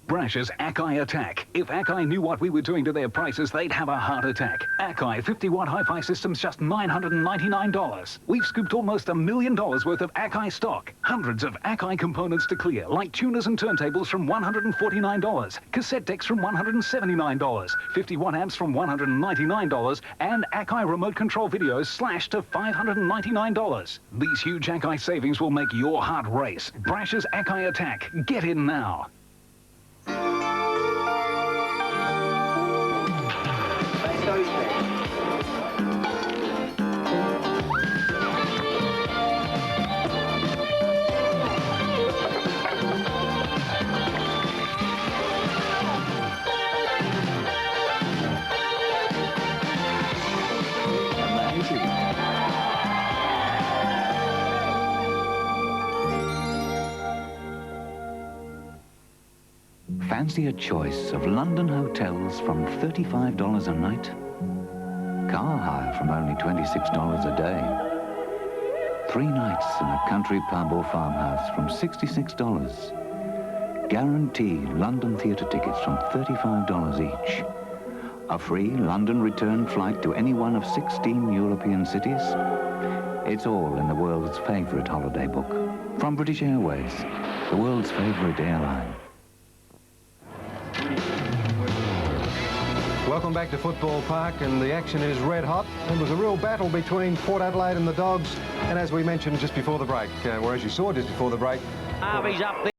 Brash's Akai Attack. If Akai knew what we were doing to their prices, they'd have a heart attack. Akai 50-watt hi-fi systems, just $999. We've scooped almost $1 million worth of Akai stock. Hundreds of Akai components to clear, like tuners and turntables from $149, cassette decks from $179, 50-watt amps from $199, and Akai remote control videos slashed to $599. These huge Akai savings will make your heart race. Brash's Akai Attack. Get in now. Fancy a choice of London hotels from $35 a night? Car hire from only $26 a day. 3 nights in a country pub or farmhouse from $66. Guaranteed London theatre tickets from $35 each. A free London return flight to any one of 16 European cities. It's all in the world's favourite holiday book. From British Airways, the world's favourite airline. Welcome back to Football Park, and the action is red hot. It was a real battle between Port Adelaide and the Dogs, and as we mentioned just before the break, or as you saw just before the break, Harvey's up there.